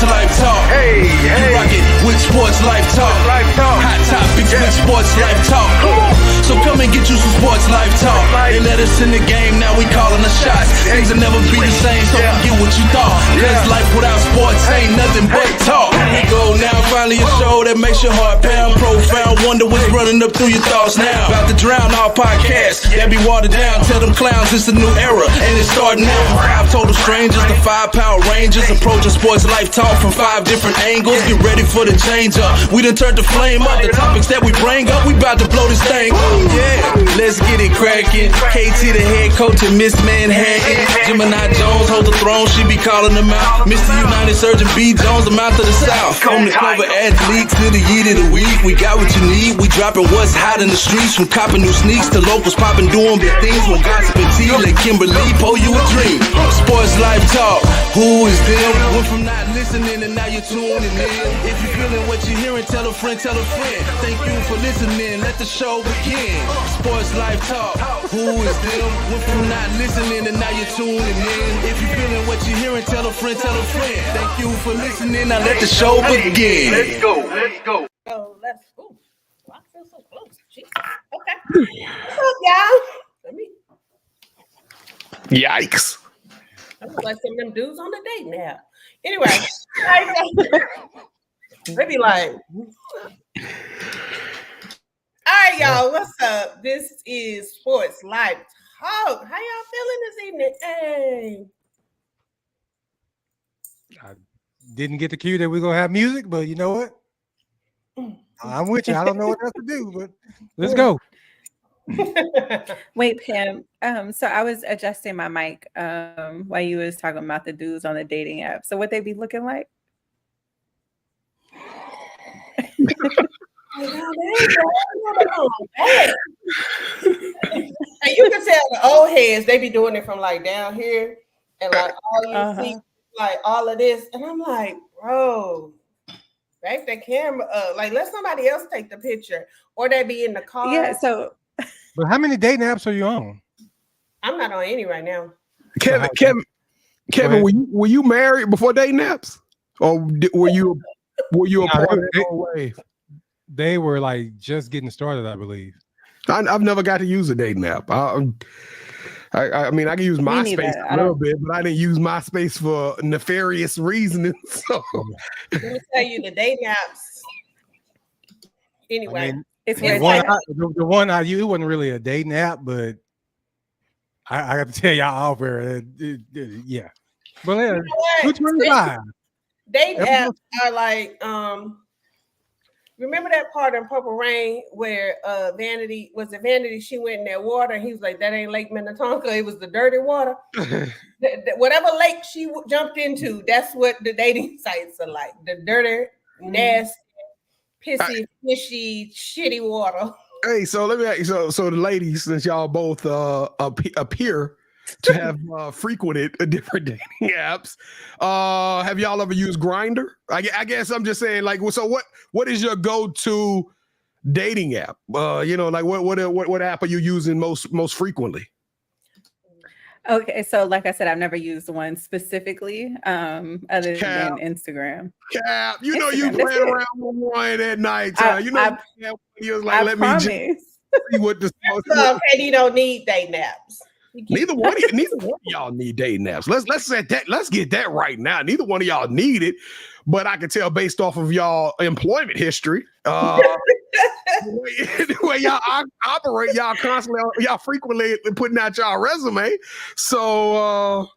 Life Talk. Hey, You rock it with Sports Life Talk. Hot topics with Sports Life Talk. So come and get you some Sports Life Talk. They let us in the game, now we calling the shots. Things will never be the same, so forget what you thought. Cause life without sports ain't nothing but talk. Here we go now, finally a show that makes your heart pound. Profound, wonder what's running up through your thoughts now. About to drown all podcasts that be watered down. Tell them clowns it's a new era, and it's starting now. From 5 total strangers to 5 Power Rangers, approaching Sports Life Talk from 5 different angles. Get ready for the change up. We done turned the flame up. The topics that we bring up, we about to blow this thing up. Yeah, let's get it cracking. KT the head coach and Miss Manhattan. Gemini Jones hold the throne, she be calling them out. Mr. United Surgeon B. Jones, the mouth of the South. From the cover athletes to the yeet of the week, we got what you need. We dropping what's hot in the streets, from copping new sneaks to locals popping, doing big things. When gossip and tea, let Kimberly pull you a dream. Sports Life Talk, who is them? Went from not listening and now you're tuning in. If you're feeling what you're hearing, tell a friend, tell a friend. Thank you for listening, let the show begin. Sports Life Talk, who is them? Went from not listening and now you're tuning in. If you're feeling what you're hearing, tell a friend, tell a friend. Thank you for listening, now let the show begin. Let's go. Oh, let's go. I feel so close. Jeez. Okay. What's up, y'all? Let me. Yikes. I look like some of them dudes on the date now. Anyway, they be like, all right, y'all, what's up? This is Sports Life Talk. How y'all feeling this evening? Hey. I didn't get the cue that we're going to have music, but you know what? I'm with you. I don't know what else to do, but let's go. Wait, Pam. So I was adjusting my mic while you was talking about the dudes on the dating app. So what they be looking like? And you can tell the old heads, they be doing it from like down here, and like all you see, like all of this, and I'm like, bro, back the camera up, like let somebody else take the picture, or they be in the car. Yeah. So, but how many dating apps are you on? I'm not on any right now. Kevin, were you married before dating apps, or were you a part of the whole wave? They were like just getting started, I believe. I've never got to use a dating app. I mean, I can use MySpace a little bit, but I didn't use MySpace for nefarious reasons. So let me tell you, the dating apps. Anyway, I mean, it's the one I used wasn't really a dating app, but I got to tell y'all off air. Yeah, but yeah, 225. Dating apps are like remember that part in Purple Rain where Vanity, she went in that water and he was like, that ain't Lake Minnetonka, it was the dirty water. Whatever lake she jumped into, that's what the dating sites are like. The dirty, nasty, pissy, fishy, shitty water. Hey, so let me ask you, so the ladies, since y'all both appear to have frequented different dating apps, have y'all ever used Grindr? I guess I'm just saying, like, so what is your go-to dating app? Like what app are you using most frequently? Okay, so like I said, I've never used one specifically, other than Instagram. Cap, you know you playing around with one at night time. You was like, let me just see what this. So Katie don't need dating apps. Neither one of y'all need dating apps. Let's set that. Let's get that right now. Neither one of y'all need it, but I can tell based off of y'all employment history, the way y'all operate, y'all frequently putting out y'all resume. So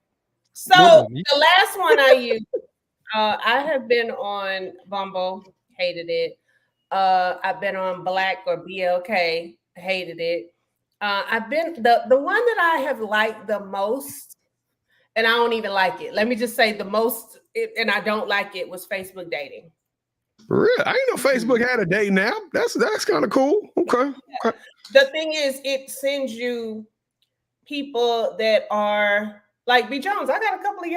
the last one I used, I have been on Bumble, hated it. I've been on Black or BLK, hated it. I've been the one that I have liked the most, and I don't even like it. Let me just say the most, and I don't like it, was Facebook dating. Really? I didn't know Facebook had a dating app. That's kind of cool. Okay. The thing is, it sends you people that are like B. Jones. I got a couple of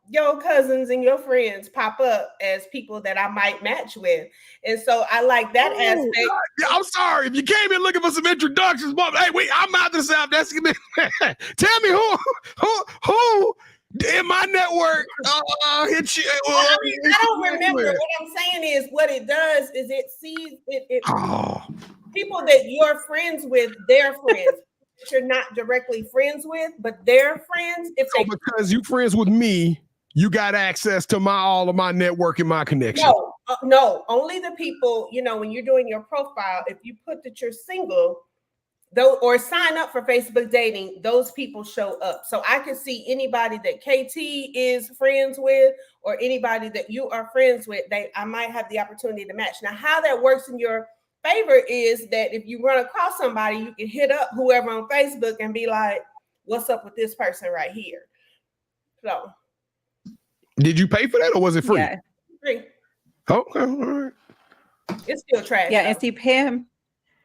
your cousins and your friends pop up as people that I might match with, and so I like that aspect. Yeah, I'm sorry if you came in looking for some introductions, but hey, wait, I'm out this app. That's tell me who In my network, hit you. I don't remember. What I'm saying is, what it does is it sees it people that you're friends with, their friends that you're not directly friends with, but their friends. Because you friends with me, you got access to all of my network and my connection. No, only the people, when you're doing your profile, if you put that you're single, though, or sign up for Facebook dating, those people show up. So I can see anybody that KT is friends with, or anybody that you are friends with. I might have the opportunity to match. Now, how that works in your favor is that if you run across somebody, you can hit up whoever on Facebook and be like, "What's up with this person right here?" So, did you pay for that, or was it free? Yeah, free. Okay, all right. It's still trash. Yeah, and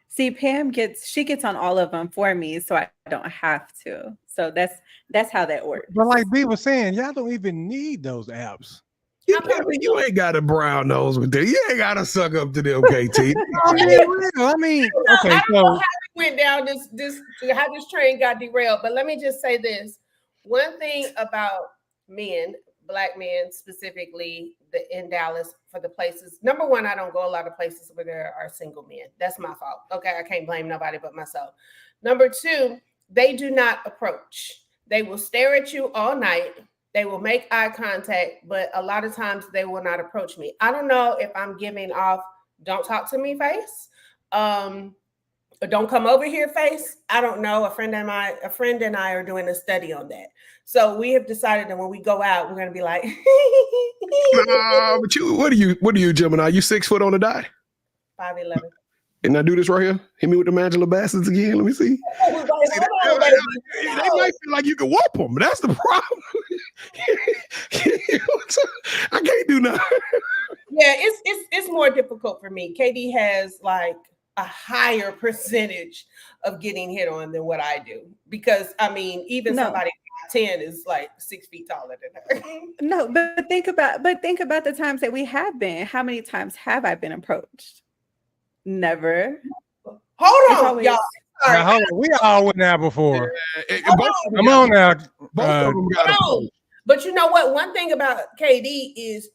see Pam gets on all of them for me, so I don't have to. So that's how that works. But like B was saying, y'all don't even need those apps. You ain't got a brown nose with that. You ain't got to suck up to them, KT. I mean, okay. I don't know how we went down how this train got derailed, but let me just say this. One thing about men, Black men specifically, in Dallas, for the places. Number one, I don't go a lot of places where there are single men. That's my fault. Okay, I can't blame nobody but myself. Number two, they do not approach. They will stare at you all night. They will make eye contact, but a lot of times they will not approach me. I don't know if I'm giving off "don't talk to me" face, or "don't come over here" face. I don't know. A friend and I are doing a study on that. So we have decided that when we go out, we're going to be like, but what are you, Gemini? You 6 foot on the dot? 5'11". And I do this right here. Hit me with the Magilla Bastards again. Let me see. They might feel like you can whoop them, but that's the problem. I can't do nothing. Yeah, it's more difficult for me. KD has like a higher percentage of getting hit on than what I do, because even somebody 10 is like 6 feet taller than her. No, but think about the times that we have been. How many times have I been approached? Never. Hold on, y'all. Now, we all went there before. Come on now. Both of them got approached. But you know what? One thing about KD is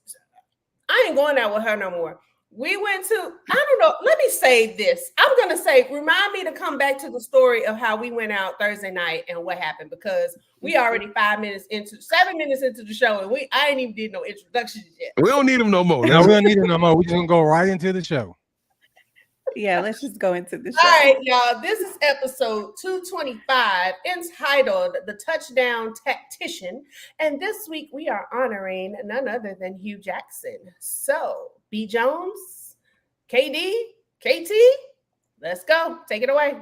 I ain't going out with her no more. We went to, I don't know, let me say this. I'm going to say, remind me to come back to the story of how we went out Thursday night and what happened, because we already 7 minutes into the show, and I ain't even did no introductions yet. We don't need them no more. No, we don't need them no more. We just going to go right into the show. Yeah, let's just go into the show. All right, y'all. This is episode 225, entitled "The Touchdown Tactician." And this week we are honoring none other than Hugh Jackson. So, B. Jones, KD, KT, let's go. Take it away.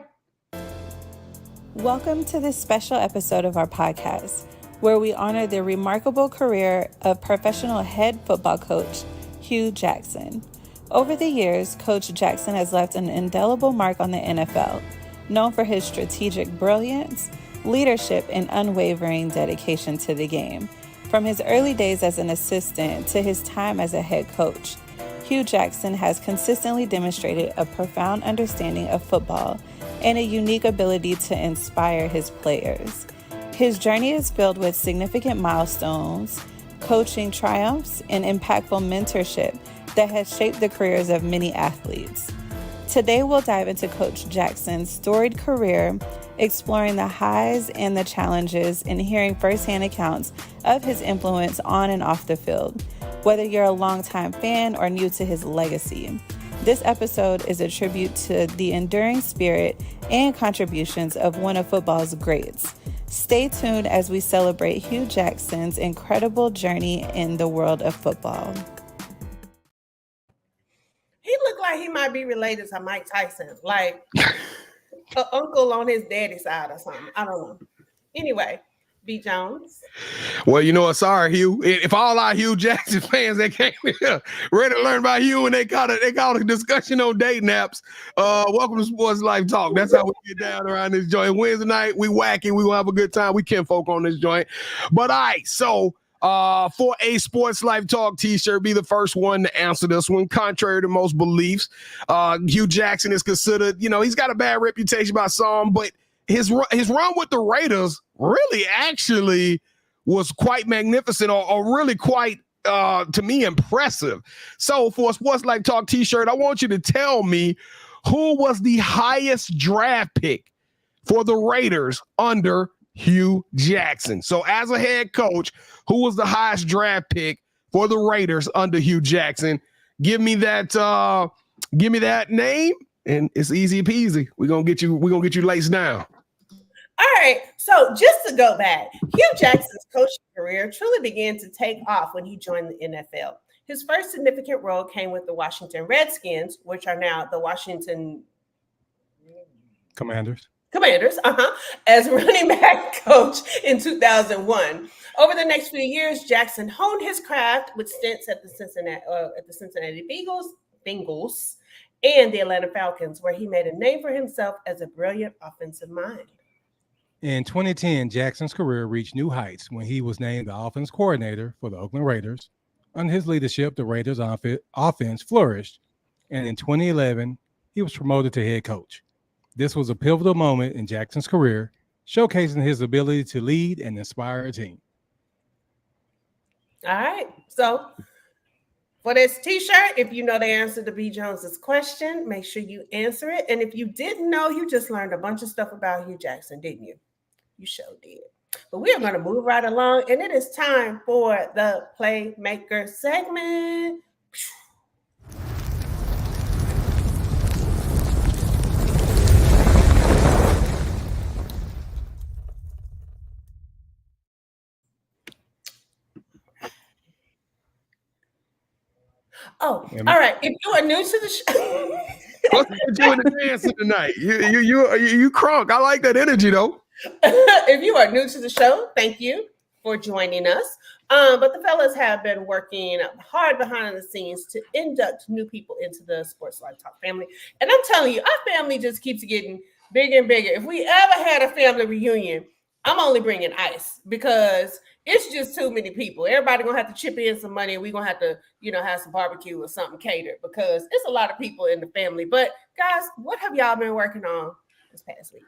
Welcome to this special episode of our podcast, where we honor the remarkable career of professional head football coach Hugh Jackson. Over the years, Coach Jackson has left an indelible mark on the NFL, known for his strategic brilliance, leadership, and unwavering dedication to the game. From his early days as an assistant to his time as a head coach, Hugh Jackson has consistently demonstrated a profound understanding of football and a unique ability to inspire his players. His journey is filled with significant milestones, coaching triumphs, and impactful mentorship that has shaped the careers of many athletes. Today, we'll dive into Coach Jackson's storied career, exploring the highs and the challenges and hearing firsthand accounts of his influence on and off the field, whether you're a longtime fan or new to his legacy. This episode is a tribute to the enduring spirit and contributions of one of football's greats. Stay tuned as we celebrate Hugh Jackson's incredible journey in the world of football. He looked like he might be related to Mike Tyson, like an uncle on his daddy's side or something. I don't know. Anyway, B. Jones. Well, you know what? Sorry, Hugh. If all our Hugh Jackson fans that came here ready to learn about Hugh and they caught a discussion on dating apps, welcome to Sports Life Talk. That's how we get down around this joint. Wednesday night, we wacky. We gonna have a good time. We kinfolk on this joint. But all right, so for a Sports Life Talk t-shirt, be the first one to answer this one. Contrary to most beliefs, Hugh Jackson is considered, he's got a bad reputation by some, but his run with the Raiders really actually was quite magnificent or really quite, to me, impressive. So for a Sports Life Talk t-shirt, I want you to tell me who was the highest draft pick for the Raiders under Hue Jackson. So as a head coach, who was the highest draft pick for the Raiders under Hue Jackson? Give me that name, and it's easy peasy. We're gonna get you laced down. All right. So just to go back, Hugh Jackson's coaching career truly began to take off when he joined the NFL. His first significant role came with the Washington Redskins, which are now the Washington Commanders, as running back coach in 2001. Over the next few years, Jackson honed his craft with stints at the Cincinnati Bengals and the Atlanta Falcons, where he made a name for himself as a brilliant offensive mind. In 2010, Jackson's career reached new heights when he was named the offense coordinator for the Oakland Raiders. Under his leadership, the Raiders' offense flourished, and in 2011, he was promoted to head coach. This was a pivotal moment in Jackson's career, showcasing his ability to lead and inspire a team. All right. So for this t-shirt, if you know the answer to B. Jones's question, make sure you answer it. And if you didn't know, you just learned a bunch of stuff about Hugh Jackson, didn't you? You sure did. But we are going to move right along, and it is time for the Playmaker segment. Oh, all right. If you are new to the show, What's you in the dancing tonight? You crunk. I like that energy though. If you are new to the show, thank you for joining us. But the fellas have been working hard behind the scenes to induct new people into the Sports Life Talk family. And I'm telling you, our family just keeps getting bigger and bigger. If we ever had a family reunion, I'm only bringing ice because it's just too many people. Everybody gonna have to chip in some money, and we're gonna have to, have some barbecue or something catered because it's a lot of people in the family. But guys, what have y'all been working on this past week?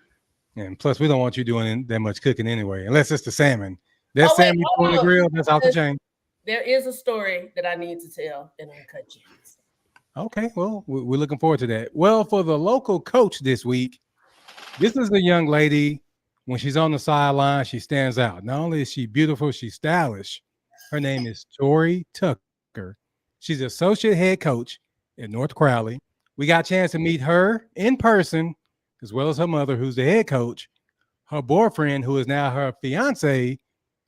And plus, we don't want you doing that much cooking anyway, unless it's the salmon. That salmon on the grill, that's off the chain. There is a story that I need to tell in Uncut Gems. Okay, well, we're looking forward to that. Well, for the local coach this week, this is a young lady. When she's on the sideline, she stands out. Not only is she beautiful, she's stylish. Her name is Tori Tucker. She's associate head coach at North Crowley. We got a chance to meet her in person, as well as her mother, who's the head coach, her boyfriend, who is now her fiance,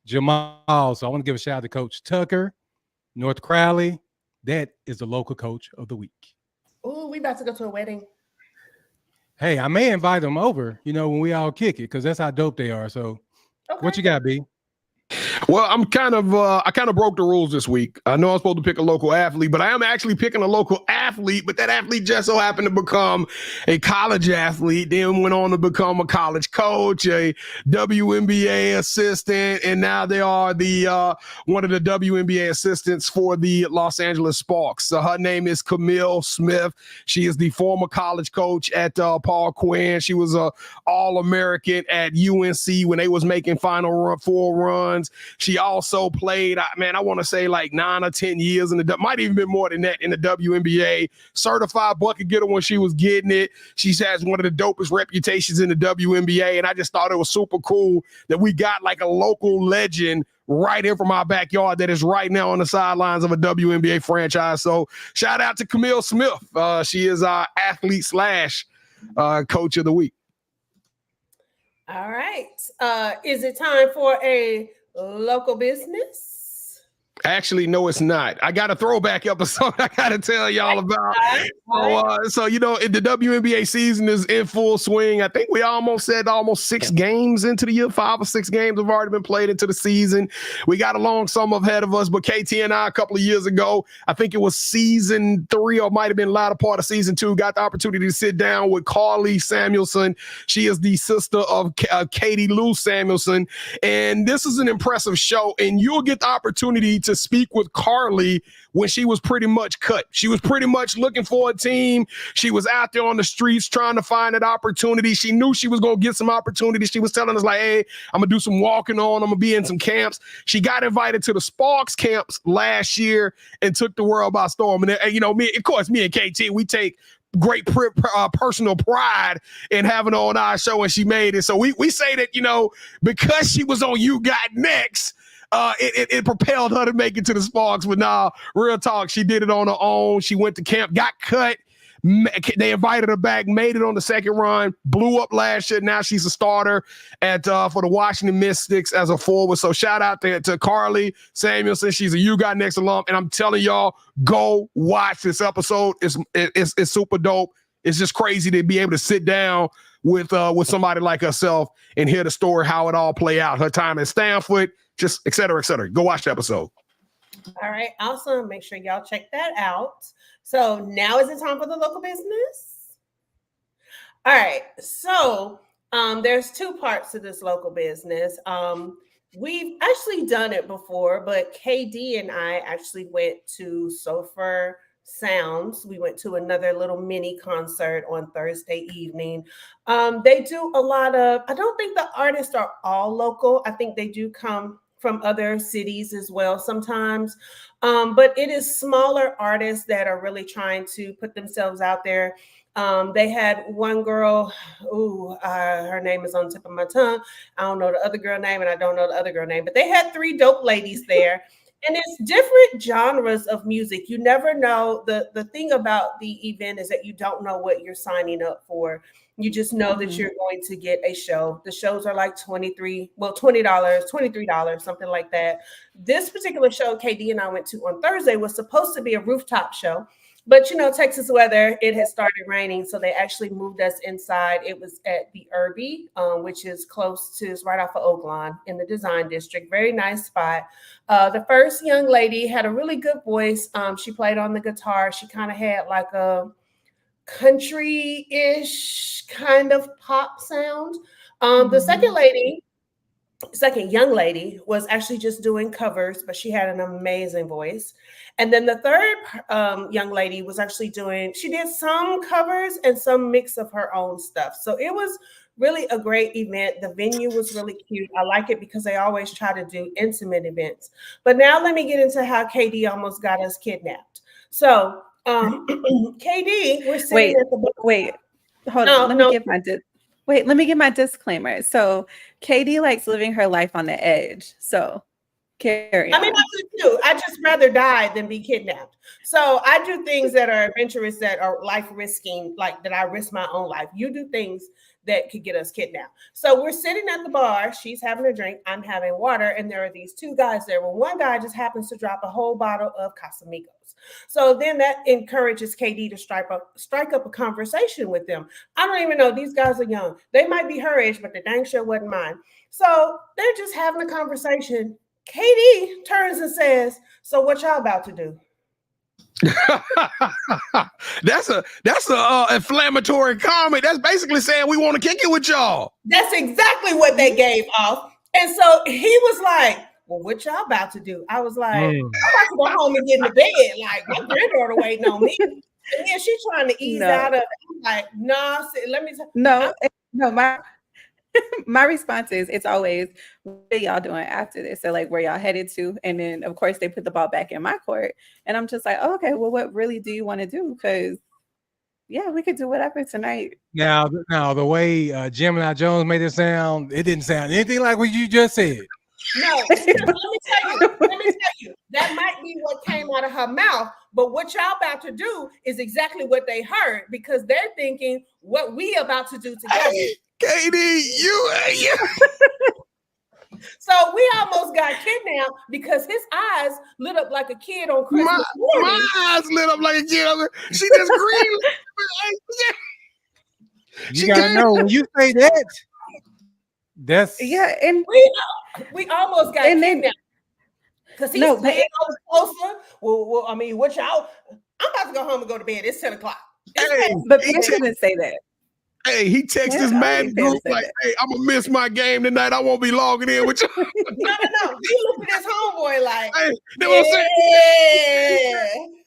Jamal. So I want to give a shout out to Coach Tucker, North Crowley. That is the local coach of the week. Oh, we about to go to a wedding. Hey, I may invite them over, when we all kick it, because that's how dope they are. So What you got, B? Well, I kind of broke the rules this week. I know I'm supposed to pick a local athlete, but I am actually picking a local athlete, but that athlete just so happened to become a college athlete, then went on to become a college coach, a WNBA assistant, and now they are the one of the WNBA assistants for the Los Angeles Sparks. Her name is Camille Smith. She is the former college coach at Paul Quinn. She was a All-American at UNC when they was making Final Four runs. She also played, I want to say like 9 or 10 years might even been more than that in the WNBA. Certified bucket getter when she was getting it. She has one of the dopest reputations in the WNBA, and I just thought it was super cool that we got like a local legend right here from our backyard that is right now on the sidelines of a WNBA franchise. So shout out to Camille Smith. She is our athlete / coach of the week. All right. Is it time for a local business? Actually, no, it's not. I got a throwback episode I got to tell y'all about. So, the WNBA season is in full swing. I think we almost 6 games into the year. 5 or 6 games have already been played into the season. We got a long summer ahead of us, but KT and I, a couple of years ago, I think it was season 3 or might have been the latter part of season 2, got the opportunity to sit down with Carly Samuelson. She is the sister of Katie Lou Samuelson. And this is an impressive show, and you'll get the opportunity to to speak with Carly when she was pretty much cut. She was pretty much looking for a team. She was out there on the streets trying to find an opportunity. She knew she was going to get some opportunities. She was telling us like, hey, I'm going to do some walking on. I'm going to be in some camps. She got invited to the Sparks camps last year and took the world by storm. And you know, me and KT, we take great personal pride in having her on our show, and she made it. So we say that, you know, because she was on You Got Next, it propelled her to make it to the Sparks. But now, real talk, she did it on her own. She went to camp, got cut. They invited her back, made it on the second run, blew up last year. Now she's a starter for the Washington Mystics as a forward. So shout out to Carly Samuelson. She's a You Got Next alum. And I'm telling y'all, go watch this episode. It's super dope. It's just crazy to be able to sit down with somebody like herself and hear the story, how it all play out. Her time at Stanford, just et cetera, et cetera. Go watch the episode. All right, awesome. Make sure y'all check that out. So now is the time for the local business. All right, so there's two parts to this local business. We've actually done it before, but KD and I actually went to Sofer Sounds. We went to another little mini concert on Thursday evening. They do a lot of, I don't think the artists are all local. I think they do come from other cities as well sometimes. But it is smaller artists that are really trying to put themselves out there. They had one girl, her name is on the tip of my tongue. I don't know the other girl name and I don't know the other girl name, but they had three dope ladies there. And it's different genres of music. You never know. The thing about the event is that you don't know what you're signing up for. You just know that you're going to get a show. The shows are like $20, $23, something like that. This particular show KD and I went to on Thursday was supposed to be a rooftop show. But, you know, Texas weather, it had started raining, so they actually moved us inside. It was at the Irby, which is close to, it's right off of Oaklawn in the Design District. Very nice spot. The first young lady had a really good voice. She played on the guitar. She kind of had like a country-ish kind of pop sound. The second young lady was actually just doing covers, but she had an amazing voice. And then the third young lady was actually she did some covers and some mix of her own stuff. So it was really a great event. The venue was really cute. I like it because they always try to do intimate events. But now let me get into how KD almost got us kidnapped. So KD, we're sitting at the wait, hold on. Let me give my disclaimer. So KD likes living her life on the edge. So carry on. I mean, I do too. I just rather die than be kidnapped. So I do things that are adventurous, that are life risking, like that I risk my own life. You do things that could get us kidnapped. So we're sitting at the bar. She's having a drink. I'm having water. And there are these two guys there. Well, one guy just happens to drop a whole bottle of Casamigos. So then that encourages KD to strike up a conversation with them. I don't even know. These guys are young. They might be her age, but the dang sure wasn't mine. So they're just having a conversation. KD turns and says, "So what y'all about to do?" That's a inflammatory comment. That's basically saying we want to kick it with y'all. That's exactly what they gave off. And so he was like, "Well, what y'all about to do?" I was like, "I'm about to go home and get in the bed. Like, my granddaughter waiting on me." And then she's trying to ease out of it. I'm like, "Nah, let me no, my response is, it's always, what are y'all doing after this? So like, where y'all headed to? And then of course they put the ball back in my court. And I'm just like, oh, okay, well, what really do you want to do? Because yeah, we could do whatever tonight. Now the way Gemini Jones made it sound, it didn't sound anything like what you just said. No, let me tell you, that might be what came out of her mouth. But what y'all about to do is exactly what they heard, because they're thinking what we about to do together. KD, you. So we almost got kidnapped because his eyes lit up like a kid on Christmas morning. My eyes lit up like a kid. She just green. You gotta know when you say that. That's and we almost got kidnapped because he's playing closer. Well, I mean, what y'all? I'm about to go home and go to bed. It's 10 o'clock. But bitch didn't say that. Hey, he texts his man group like, "Hey, I'm gonna miss my game tonight. I won't be logging in with you." No. He looked at his homeboy like, Hey,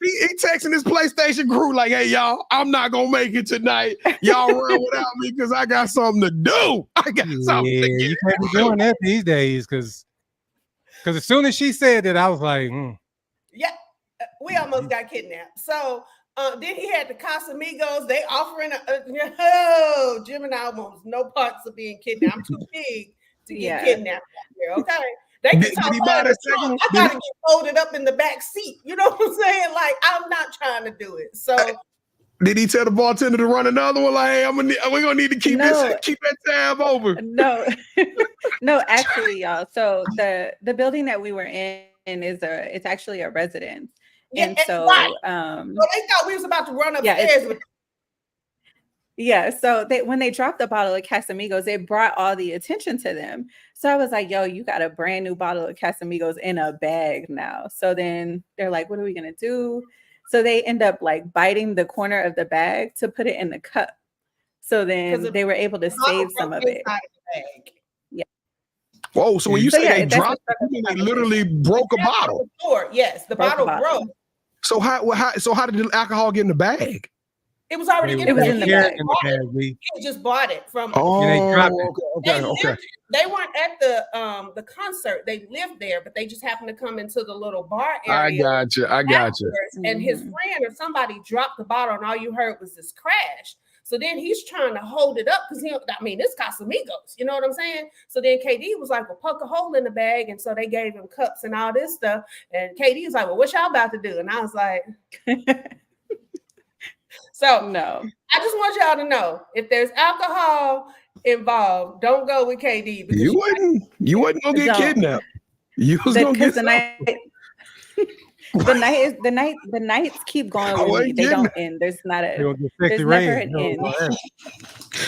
he texting his PlayStation crew like, "Hey, y'all, I'm not gonna make it tonight. Y'all run without me because I got something to do. I got something to get." You can't be doing that these days because as soon as she said that, I was like, yeah, we almost got kidnapped. So then he had the Casamigos. They offering Gemini wants no parts of being kidnapped. I'm too big to get kidnapped here. Okay. They can talk about it. I gotta get folded up in the back seat. You know what I'm saying? Like, I'm not trying to do it. So did he tell the bartender to run another one? Like, hey, we're gonna need to keep that tab open. No, actually, y'all. So the building that we were in it's actually a residence. Yeah, and so right. So they thought we was about to run upstairs so when they dropped the bottle of Casamigos, it brought all the attention to them. So I was like, yo, you got a brand new bottle of Casamigos in a bag now. So then they're like, what are we gonna do? So they end up like biting the corner of the bag to put it in the cup. So then they were able to save some of it. Yeah. Whoa, so when you say they dropped, they literally broke a bottle. Yes, the bottle broke. So how did the alcohol get in the bag? It was already in the bag. He just bought it from. Oh, okay. They weren't at the concert. They lived there, but they just happened to come into the little bar area. I got you. And his friend or somebody dropped the bottle, and all you heard was this crash. So then he's trying to hold it up because it's Casamigos. You know what I'm saying? So then KD was like, well, poke a hole in the bag. And so they gave him cups and all this stuff. And KD was like, well, what y'all about to do? And I was like, so no, I just want y'all to know if there's alcohol involved, don't go with KD. Because you wasn't gonna get kidnapped. You was gonna get the nights keep going. They don't end. There's never an end.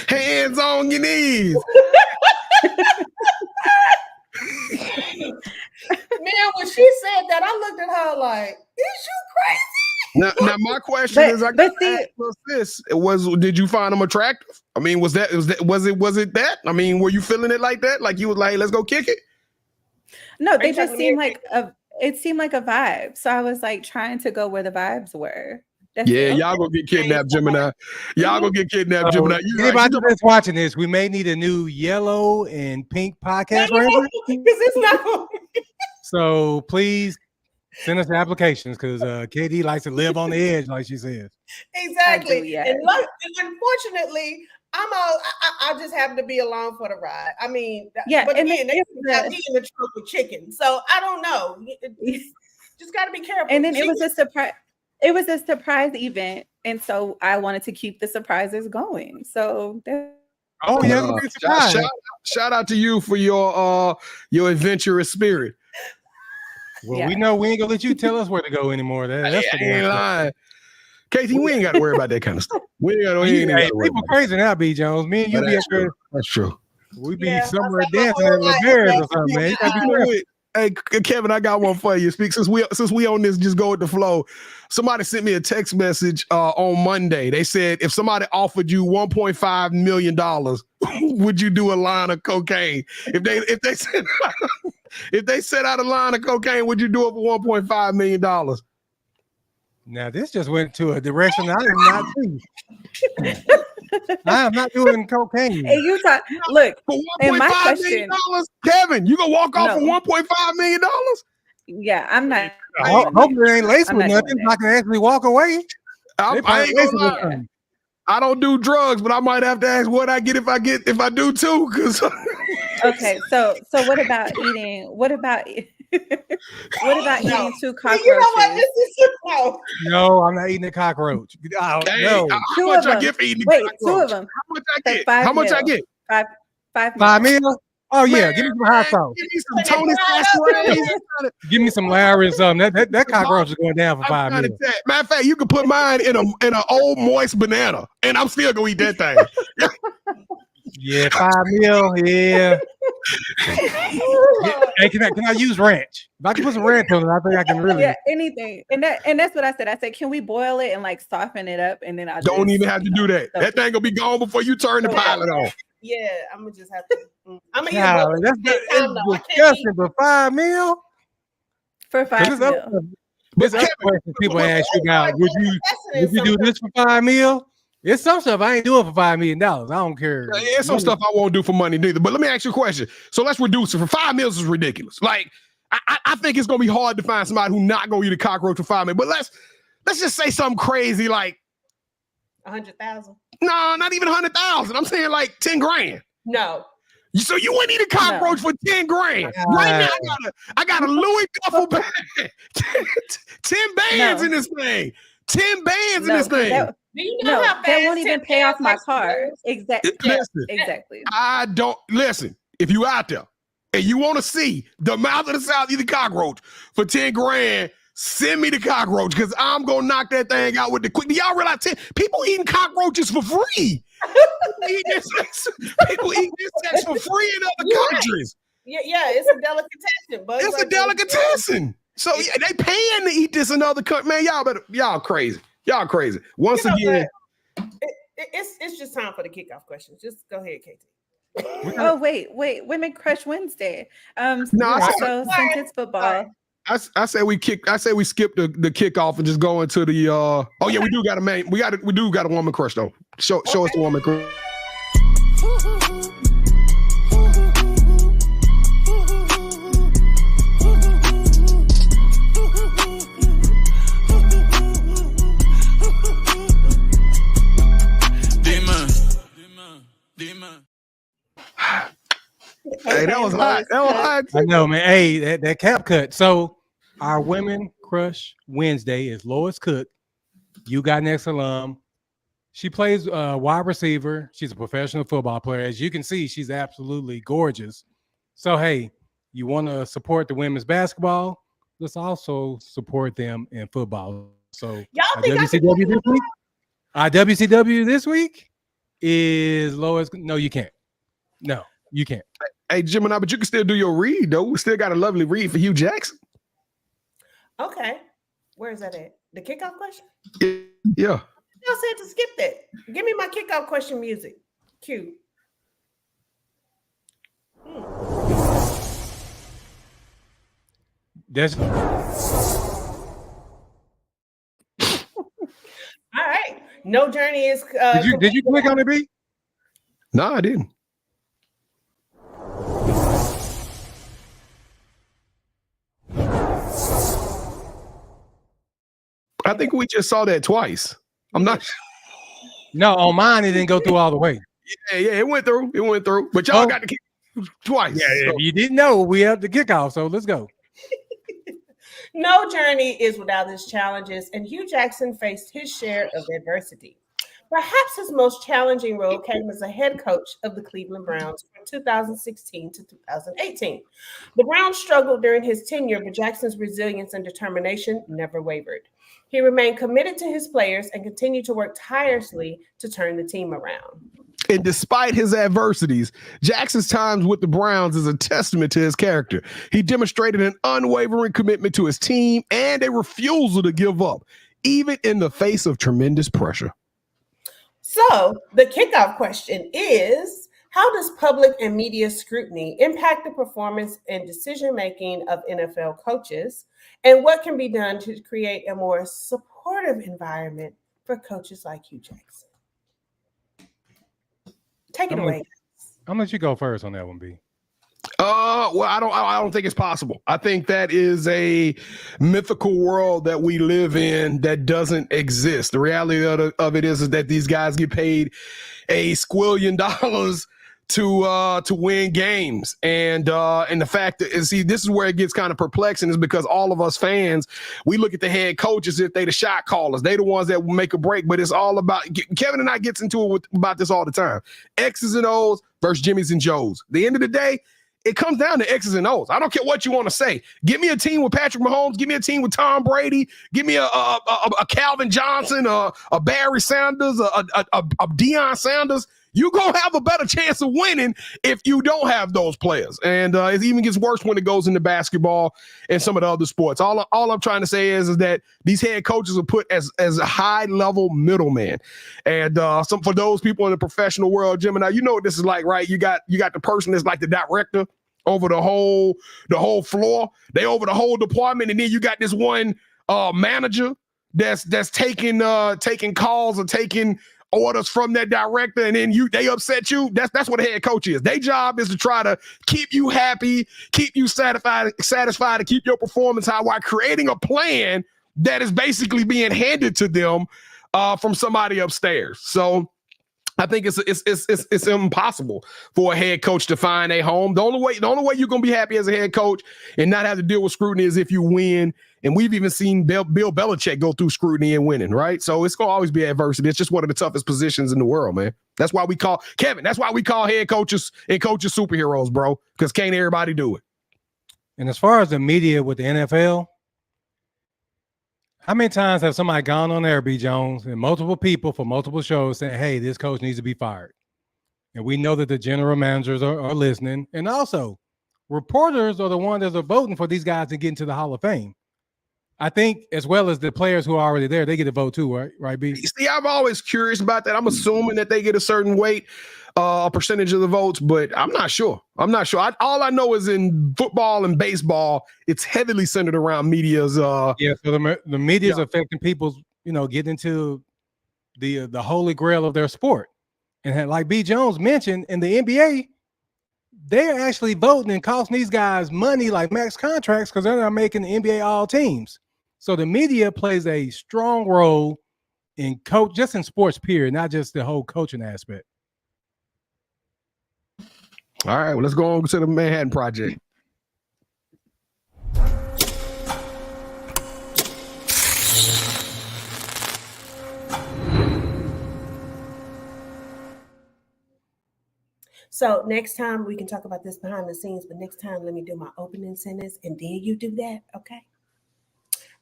Hands on your knees. Man, when she said that, I looked at her like, is you crazy? Now my question is, did you find them attractive? I mean, was it that? I mean, were you feeling it like that? Like you was like, let's go kick it? No, they just seemed like it seemed like a vibe. So I was like trying to go where the vibes were. Y'all gonna get kidnapped, Gemini. Y'all gonna get kidnapped, Gemini. Anybody that's watching this, we may need a new yellow and pink podcast because it's not. So please send us applications because KD likes to live on the edge, like she says. Exactly. Do, yes. And unfortunately, I just happen to be along for the ride. I mean, but again, they got me in the trunk with chicken, so I don't know. Just got to be careful. And then it was a surprise. It was a surprise event, and so I wanted to keep the surprises going. So, shout out to you for your adventurous spirit. Well, we know we ain't gonna let you tell us where to go anymore. That's ain't lying. Casey, we ain't got to worry about that kind of stuff. People crazy now, B. Jones. Me and you be up there. That's true. We be somewhere dancing at the Bears or something, man. You gotta be careful. Hey, Kevin, I got one for you. Since we on this, just go with the flow. Somebody sent me a text message on Monday. They said if somebody offered you $1.5 million, would you do a line of cocaine? If they set out a line of cocaine, would you do it for $1.5 million? Now this just went to a direction I did not see. I am not doing cocaine. Hey, you talk. Look, and my question, Kevin, you gonna walk off for $1.5 million? Yeah, I'm not. Hopefully, it ain't laced with nothing. I can actually walk away. I don't do drugs, but I might have to ask what I get if I do too. Cause okay, so what about eating? What about eating 2 cockroaches? You know what? This is no, I'm not eating a cockroach. No. How much I get for eating? Wait, 2 of them. How much I get? How much I get? $5 million. Oh yeah, give me some hot sauce. Give me some Tony Sasquatch. Give me some Larry or something. That cockroach is going down for $5 million. Matter of fact, you can put mine in an old moist banana, and I'm still gonna eat that thing. Yeah, $5 million. Yeah. Hey, can I use ranch? If I can put some ranch on it, I think I can really. Yeah, anything. And that's what I said. I said, can we boil it and like soften it up, and then I don't even have to do that. That thing gonna be gone before you turn the pilot on. Yeah, I'm gonna just have to. I'm gonna That's disgusting. For $5 million? For $5 million. This other question people ask you now, would you do this for $5 million? It's some stuff I ain't doing for $5 million. I don't care. It's some stuff I won't do for money neither. But let me ask you a question. So let's reduce it. For $5 million is ridiculous. Like I think it's gonna be hard to find somebody who's not gonna eat a cockroach for $5 million. But let's just say something crazy like 100,000. No, not even 100,000. I'm saying like 10 grand. No. So you wouldn't eat a cockroach for 10 grand. Right now, I got a Louis duffel bag. 10 bands in this thing. 10 bands in this thing. Do you know how fast that won't even pay off my car. Exactly. Exactly. I don't listen. If you out there and you want to see the mouth of the South eat a cockroach for 10 grand, send me the cockroach because I'm gonna knock that thing out with the quick. Do y'all realize people eating cockroaches for free? People eat this sex for free in other countries. Yeah, it's a delicatessen, but it's a delicatessen. So they paying to eat this in other countries. Man, y'all crazy. Y'all crazy. Once again, it's just time for the kickoff questions. Just go ahead, KT. Oh wait, Women Crush Wednesday. So since it's football. I say we skip the kickoff and just go into the oh yeah, we do got a woman crush though. Show us the woman crush. Demon. Hey, that was hot. I know, man. Hey, that cap cut. So our Women Crush Wednesday is Lois Cook. You got next alum. She plays wide receiver. She's a professional football player. As you can see, she's absolutely gorgeous. So, hey, you want to support the women's basketball? Let's also support them in football. So, WCW this week? WCW this week is Lois. No, you can't. No, you can't. Hey, Gemini, but you can still do your read, though. We still got a lovely read for Hugh Jackson. Okay. Where is that at? The kickoff question? Yeah. Y'all said to skip that. Give me my kickoff question music. Cue. That's all right. No journey is. Did you click on the beat? No, I didn't. I think we just saw that twice. I'm not. No, on mine it didn't go through all the way. Yeah, it went through. But y'all got to kick twice. Yeah, so. If you didn't know, we have the kickoff. So let's go. No journey is without its challenges, and Hugh Jackson faced his share of adversity. Perhaps his most challenging role came as a head coach of the Cleveland Browns from 2016 to 2018. The Browns struggled during his tenure, but Jackson's resilience and determination never wavered. He remained committed to his players and continued to work tirelessly to turn the team around. And despite his adversities, Jackson's times with the Browns is a testament to his character. He demonstrated an unwavering commitment to his team and a refusal to give up, even in the face of tremendous pressure. So the kickoff question is, how does public and media scrutiny impact the performance and decision-making of NFL coaches? And what can be done to create a more supportive environment for coaches like Hugh Jackson? Take it away. I'm gonna let you go first on that one, B. Well, I don't think it's possible. I think that is a mythical world that we live in that doesn't exist. The reality of it is that these guys get paid a squillion dollars to win games, and the fact that this is where it gets kind of perplexing is because all of us fans, we look at the head coaches if they the shot callers, they the ones that will make a break, but it's all about Kevin and I gets into it about this all the time. X's and O's versus Jimmy's and Joe's. At the end of the day, it comes down to X's and O's. I don't care what you want to say. Give me a team with Patrick Mahomes. Give me a team with Tom Brady. Give me a Calvin Johnson, a Barry Sanders, a Deion Sanders. you're going to have a better chance of winning if you don't have those players. And it even gets worse when it goes into basketball and some of the other sports. All I'm trying to say is that these head coaches are put as a high-level middleman. And for those people in the professional world, Gemini, you know what this is like, right? You got the person that's like the director over the whole floor. They over the whole department, and then you got this one manager that's taking calls or taking orders from that director, and then they upset you. That's what a head coach is. Their job is to try to keep you happy, keep you satisfied, to keep your performance high while creating a plan that is basically being handed to them from somebody upstairs. So I think it's impossible for a head coach to find a home. The only way you're gonna be happy as a head coach and not have to deal with scrutiny is if you win. And we've even seen Bill Belichick go through scrutiny and winning, right? So it's gonna always be adversity. It's just one of the toughest positions in the world, man. That's why we call head coaches and coaches superheroes, bro. Because can't everybody do it. And as far as the media with the NFL, how many times have somebody gone on there, B. Jones, and multiple people for multiple shows saying, hey, this coach needs to be fired? And we know that the general managers are listening. And also, reporters are the ones that are voting for these guys to get into the Hall of Fame. I think as well as the players who are already there, they get a vote too, right? Right, B? See, I'm always curious about that. I'm assuming that they get a certain weight, a percentage of the votes, but I'm not sure. All I know is in football and baseball, it's heavily centered around media's. So the media's affecting people's, getting into the holy grail of their sport. And like B. Jones mentioned, in the NBA, they're actually voting and costing these guys money like max contracts because they're not making the NBA all teams. So the media plays a strong role in just in sports period, not just the whole coaching aspect. All right, well, let's go on to the Manhattan Project. So next time we can talk about this behind the scenes, but next time let me do my opening sentence and then you do that, okay?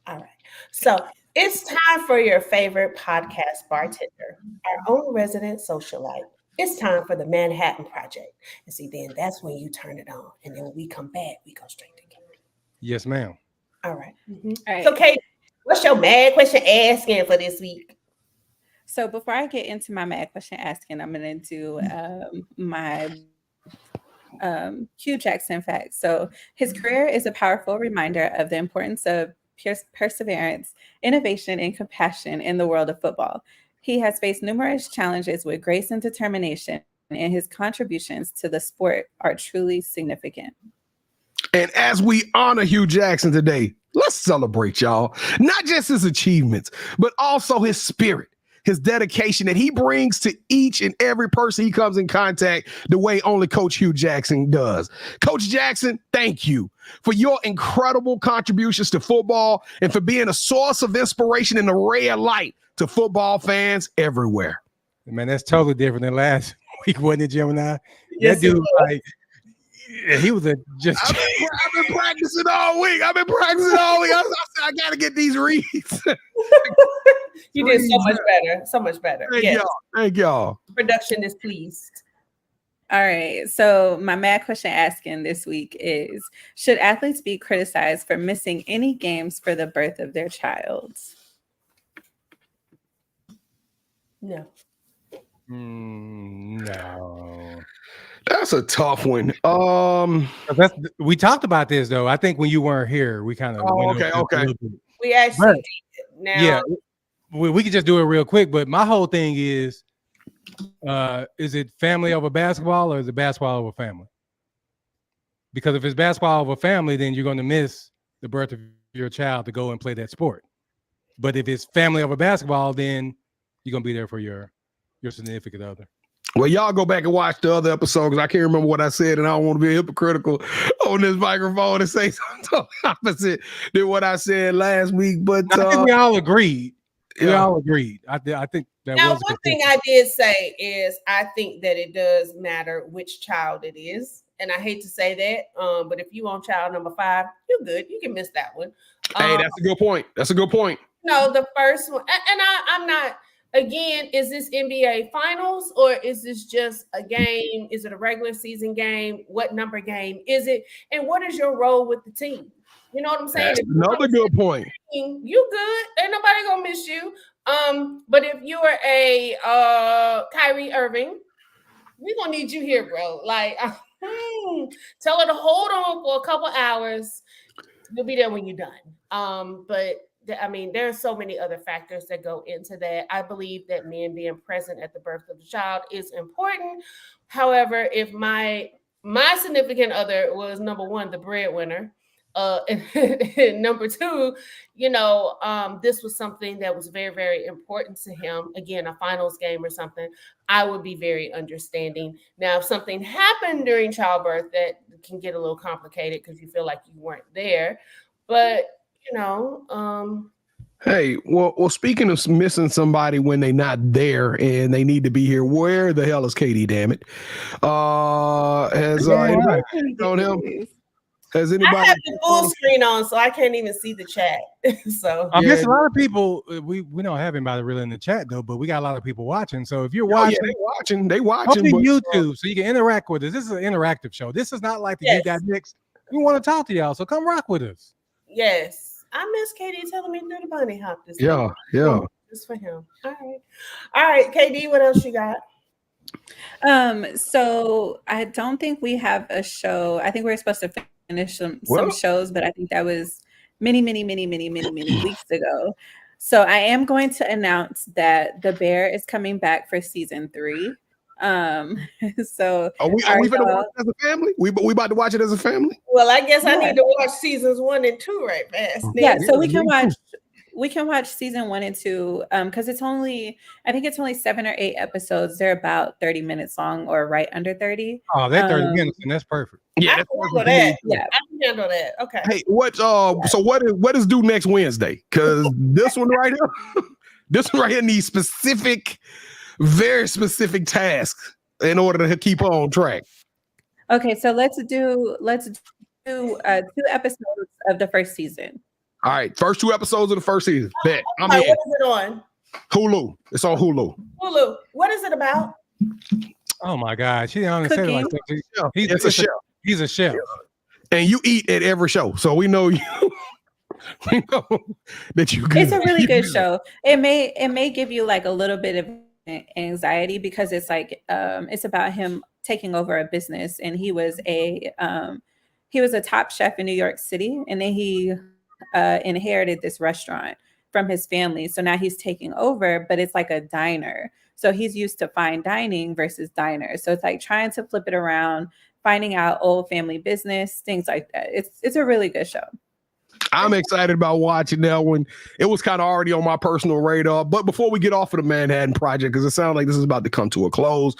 All right. So it's time for your favorite podcast bartender, our own resident socialite. It's time for the Manhattan Project. And see, then that's when you turn it on. And then when we come back, we go straight to Kate. Yes, ma'am. All right. Mm-hmm. All right. So, Kate, what's your mad question asking for this week? So before I get into my mad question asking, I'm going to do my Hugh Jackson fact. So his career is a powerful reminder of the importance of perseverance, innovation, and compassion in the world of football. He has faced numerous challenges with grace and determination, and his contributions to the sport are truly significant. And as we honor Hue Jackson today, let's celebrate, y'all. Not just his achievements, but also his spirit, his dedication that he brings to each and every person he comes in contact the way only Coach Hue Jackson does. Coach Jackson, thank you for your incredible contributions to football and for being a source of inspiration and a ray of light to football fans everywhere. Man, that's totally different than last week, wasn't it, Gemini? Yes, that dude, he was I've been practicing all week. I got to get these reads. You did so much better. Thank y'all. Production is pleased. All right. So my mad question asking this week is, should athletes be criticized for missing any games for the birth of their child? No. No. That's a tough one. We talked about this though. I think when you weren't here, we kind of okay. We actually did. Now, we could just do it real quick. But my whole thing is it family over basketball or is it basketball over family? Because if it's basketball over family, then you're going to miss the birth of your child to go and play that sport. But if it's family over basketball, then you're going to be there for your significant other. Well, y'all go back and watch the other episode because I can't remember what I said, and I don't want to be hypocritical on this microphone and say something opposite than what I said last week. But I think we all agreed. We all agreed. I think that now, was one thing I did say is I think that it does matter which child it is. And I hate to say that, but if you on child number 5, you're good. You can miss that one. Hey, that's a good point. No, the first one, and I'm not again, is this NBA Finals or is this just a game? Is it a regular season game? What number game is it? And what is your role with the team? You know what I'm saying? That's another good point. You good? Ain't nobody gonna miss you. But if you are a Kyrie Irving, we're gonna need you here, bro. Like, tell her to hold on for a couple hours. You'll be there when you're done. But I mean, there are so many other factors that go into that. I believe that men being present at the birth of the child is important. However, if my significant other was number one, the breadwinner, and number two, this was something that was very, very important to him. Again, a finals game or something, I would be very understanding. Now, if something happened during childbirth, that can get a little complicated because you feel like you weren't there. But hey, well, speaking of missing somebody when they're not there and they need to be here, where the hell is Katie? Damn it! Has anybody on him? Has anybody? I have the full screen on, so I can't even see the chat. So I guess a lot of people we don't have anybody really in the chat though, but we got a lot of people watching. So if you're watching, they watching but, YouTube, so you can interact with us. This is an interactive show. This is not like the You Got Next. We want to talk to y'all, so come rock with us. Yes. I miss KD telling me to do the bunny hop this Yeah. Just for him. All right, KD, what else you got? So I don't think we have a show. I think we're supposed to finish some shows, but I think that was many weeks ago. So I am going to announce that The Bear is coming back for season 3. So are we going to watch it as a family? We about to watch it as a family? Well, I guess I need to watch seasons 1 and 2 right fast. Yeah, so we can watch season 1 and 2 because I think it's only 7 or 8 episodes. They're about 30 minutes long or right under 30. Oh, they're 30 minutes, and that's perfect. Yeah, I can handle that. Yeah, I can handle that. Okay. Hey, what is due next Wednesday? Because this one right here needs very specific tasks in order to keep on track. Okay, so let's do 2 episodes of the first season. All right, first 2 episodes of the first season. Bet. I'm in. What is it on? Hulu. It's on Hulu. Hulu. What is it about? Oh my God, she didn't say it like that. It's a chef. He's a chef, and you eat at every show, so we know you. We know that you. It's a really good show. It may give you like a little bit of anxiety because it's like it's about him taking over a business, and he was a top chef in New York City, and then he inherited this restaurant from his family. So now he's taking over, but it's like a diner. So he's used to fine dining versus diners. So it's like trying to flip it around, finding out old family business, things like that. It's a really good show. I'm excited about watching that one. It was kind of already on my personal radar. But before we get off of the Manhattan Project, because it sounds like this is about to come to a close,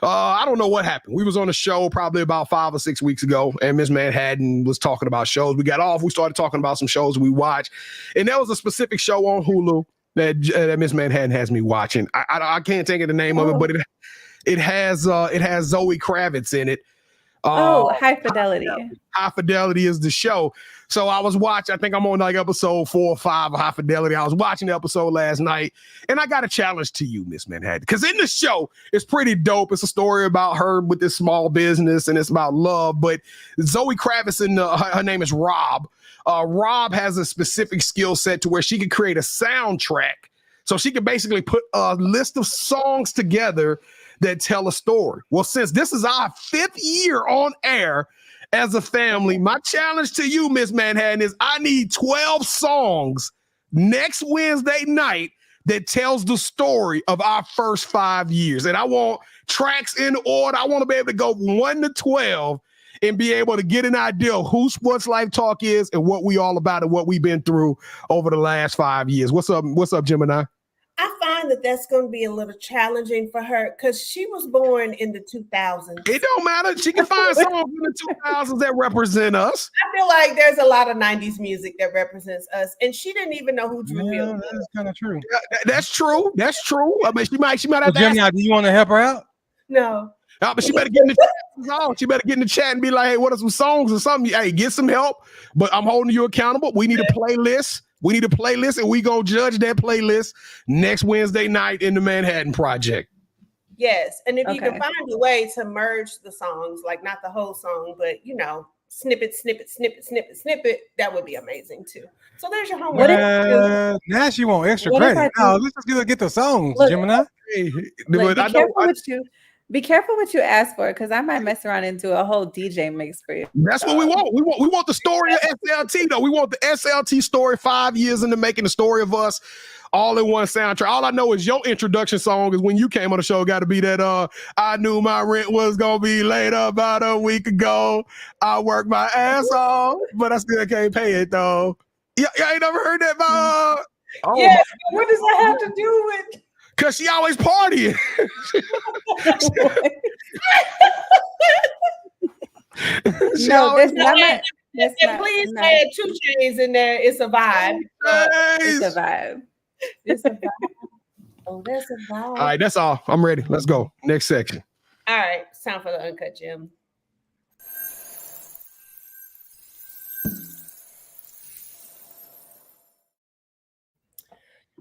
I don't know what happened. We was on a show probably about 5 or 6 weeks ago, and Miss Manhattan was talking about shows. We got off. We started talking about some shows we watch, and there was a specific show on Hulu that Miss Manhattan has me watching. I can't think of the name of it, but it has Zoe Kravitz in it. High Fidelity. High Fidelity is the show. So I was watching, I think I'm on like episode 4 or 5 of High Fidelity. I was watching the episode last night, and I got a challenge to you, Miss Manhattan, because in the show, it's pretty dope. It's a story about her with this small business, and it's about love. But Zoe Kravitz, and her name is Rob. Rob has a specific skill set to where she can create a soundtrack. So she can basically put a list of songs together that tell a story. Well, since this is our 5th year on air as a family, my challenge to you, Miss Manhattan, is I need 12 songs next Wednesday night that tells the story of our first 5 years. And I want tracks in order. I want to be able to go 1 to 12 and be able to get an idea of who Sports Life Talk is and what we all about and what we've been through over the last 5 years. What's up, Gemini? I find that that's going to be a little challenging for her because she was born in the 2000s. It don't matter. She can find songs in the 2000s that represent us. I feel like there's a lot of 90s music that represents us, and she didn't even know who Drew Hill was. That's kind of true. That's true. That's true. I mean, she might have to Gemini, do you want to help her out? No. But she better get in the chat. She better get in the chat and be like, hey, what are some songs or something? Hey, get some help. But I'm holding you accountable. We need a playlist. We need a playlist, and we go judge that playlist next Wednesday night in the Manhattan Project. Yes, and if you can find a way to merge the songs, like not the whole song, but snippet, that would be amazing too. So there's your homework. Now she want extra credit. No, let's just get the songs, Gemini. Be careful what you ask for, because I might mess around and do a whole DJ mix for you. That's what we want. We want the story of SLT, though. We want the SLT story, 5 years into making the story of us, all in one soundtrack. All I know is your introduction song is when you came on the show. Got to be that. I knew my rent was gonna be late about a week ago. I worked my ass off, but I still can't pay it though. Yeah, I ain't never heard that. Yes, but what does that have to do with? Cause she always partying. Please add 2 Chainz in there. It's a vibe. It's a vibe. It's a vibe. Oh, that's a vibe. All right, that's all. I'm ready. Let's go. Next section. All right, it's time for the Uncut Gem.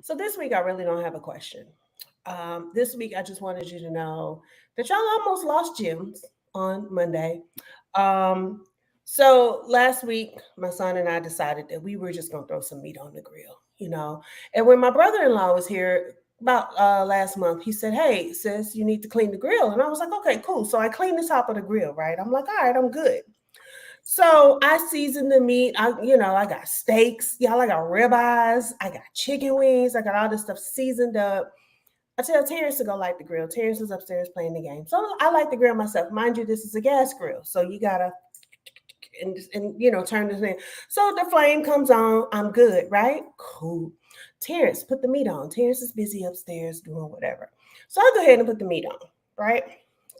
So this week, I really don't have a question. This week, I just wanted you to know that y'all almost lost gems on Monday. So last week, my son and I decided that we were just going to throw some meat on the grill, And when my brother-in-law was here about last month, he said, "Hey, sis, you need to clean the grill." And I was like, "Okay, cool." So I cleaned the top of the grill, right? I'm like, "All right, I'm good." So I seasoned the meat. I got steaks. Y'all, I got ribeyes. I got chicken wings. I got all this stuff seasoned up. I tell Terrence to go light the grill. Terrence is upstairs playing the game. So I light the grill myself. Mind you, this is a gas grill. So you got to, turn this in. So the flame comes on. I'm good, right? Cool. Terrence, put the meat on. Terrence is busy upstairs doing whatever. So I go ahead and put the meat on, right?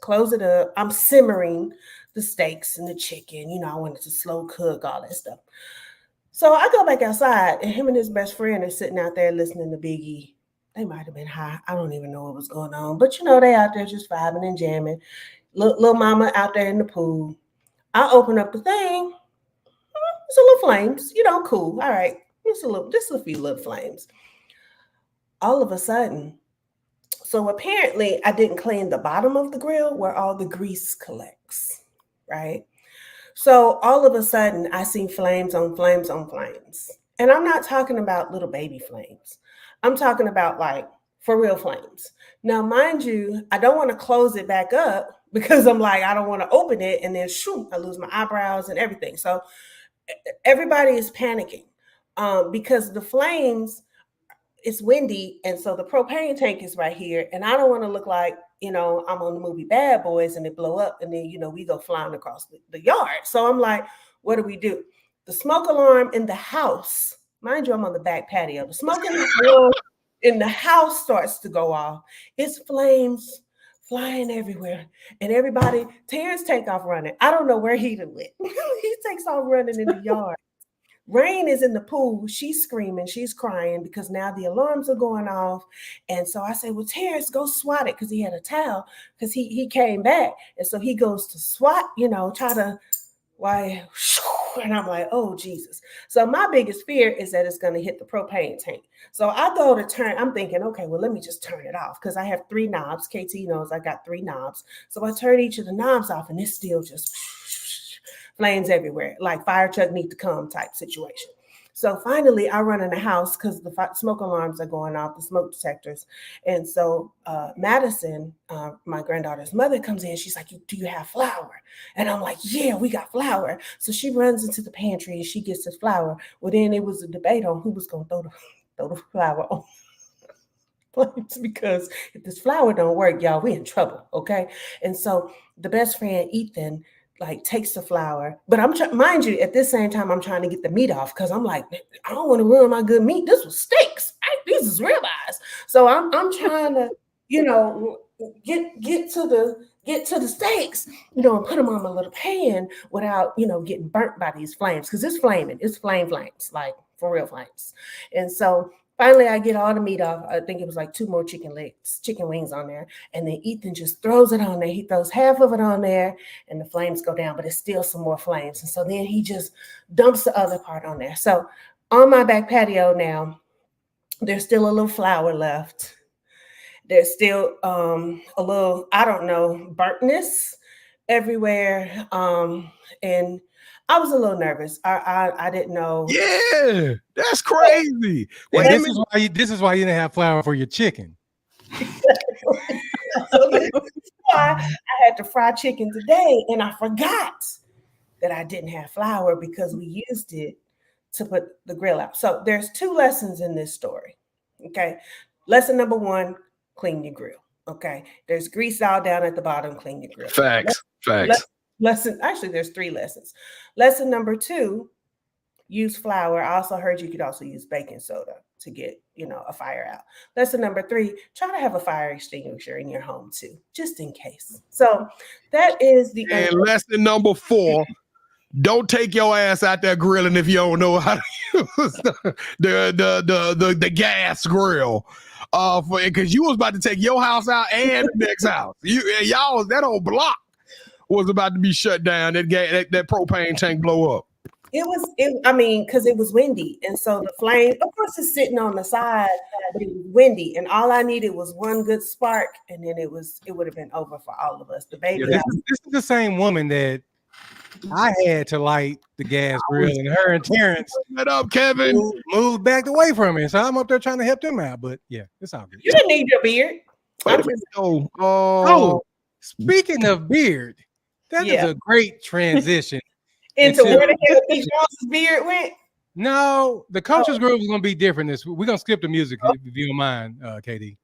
Close it up. I'm simmering the steaks and the chicken. I wanted to slow cook, all that stuff. So I go back outside, and him and his best friend are sitting out there listening to Biggie. They might have been high. I don't even know what was going on. But, they out there just vibing and jamming. Little mama out there in the pool. I open up the thing. It's a little flames. Cool. All right. Just a few little flames. All of a sudden, so apparently I didn't clean the bottom of the grill where all the grease collects, right? So all of a sudden I see flames on flames on flames. And I'm not talking about little baby flames. I'm talking about like for real flames. Now, mind you, I don't want to close it back up because I'm like, I don't want to open it and then shoot, I lose my eyebrows and everything. So everybody is panicking because the flames, it's windy. And so the propane tank is right here. And I don't want to look like, I'm on the movie Bad Boys and it blow up and then, we go flying across the yard. So I'm like, what do? The smoke alarm in the house, mind you, I'm on the back patio. The smoke alarm in the house starts to go off. It's flames flying everywhere. And everybody, Terrence take off running. I don't know where he went. He takes off running in the yard. Rain is in the pool. She's screaming. She's crying because now the alarms are going off. And so I say, well, Terrence, go swat it, because he had a towel because he came back. And so he goes to swat, try to, and I'm like, oh, Jesus. So my biggest fear is that it's going to hit the propane tank. So I go to turn. I'm thinking, okay, well, let me just turn it off because I have 3 knobs. KT knows I got 3 knobs. So I turn each of the knobs off and it's still just flames everywhere, like fire truck need to come type situation. So finally I run in the house because the smoke alarms are going off, the smoke detectors. And so Madison, my granddaughter's mother, comes in. She's like, do you have flour? And I'm like, yeah, we got flour. So she runs into the pantry and she gets this flour. Well, then it was a debate on who was going to throw the flour on flames, because if this flour don't work, y'all, we in trouble, okay? And so the best friend, Ethan, takes the flour, but mind you, at this same time, I'm trying to get the meat off because I'm like, I don't want to ruin my good meat. This was steaks. These is ribeyes. So I'm trying to, get to the steaks, and put them on my little pan without, getting burnt by these flames, because it's flaming. It's flames, like for real flames. And so finally, I get all the meat off. I think it was 2 more chicken wings on there. And then Ethan just throws it on there. He throws half of it on there and the flames go down, but it's still some more flames. And so then he just dumps the other part on there. So On my back patio now, there's still a little flour left. There's still a little, I don't know, burntness everywhere. And I was a little nervous. I didn't know. Yeah, that's crazy. And this is why you didn't have flour for your chicken. So this is why I had to fry chicken today, and I forgot that I didn't have flour because we used it to put the grill out. So there's 2 lessons in this story. Okay. Lesson number 1, clean your grill. Okay. There's grease all down at the bottom, clean your grill. Facts. Actually, there's 3 lessons. Lesson number 2, use flour. I also heard you could also use baking soda to get, a fire out. Lesson number 3, try to have a fire extinguisher in your home too, just in case. So that is the and lesson number 4. Don't take your ass out there grilling if you don't know how to use the gas grill. Because you was about to take your house out and the next house. Y'all, that old block was about to be shut down. That propane tank blow up. Because it was windy. And so the flame, of course, is sitting on the side, but it was windy. And all I needed was one good spark. And then it would have been over for all of us. The baby. Yeah, this is the same woman that I had to light the gas grill, and her and Terrence up, Kevin moved back away from it. So I'm up there trying to help them out. But yeah, it's all good. You didn't need your beard. Speaking of beard, that is a great transition into where the hell Coach Jones's beard went. No, the coach's groove is going to be different this week. We're going to skip the music if you don't mind, KD.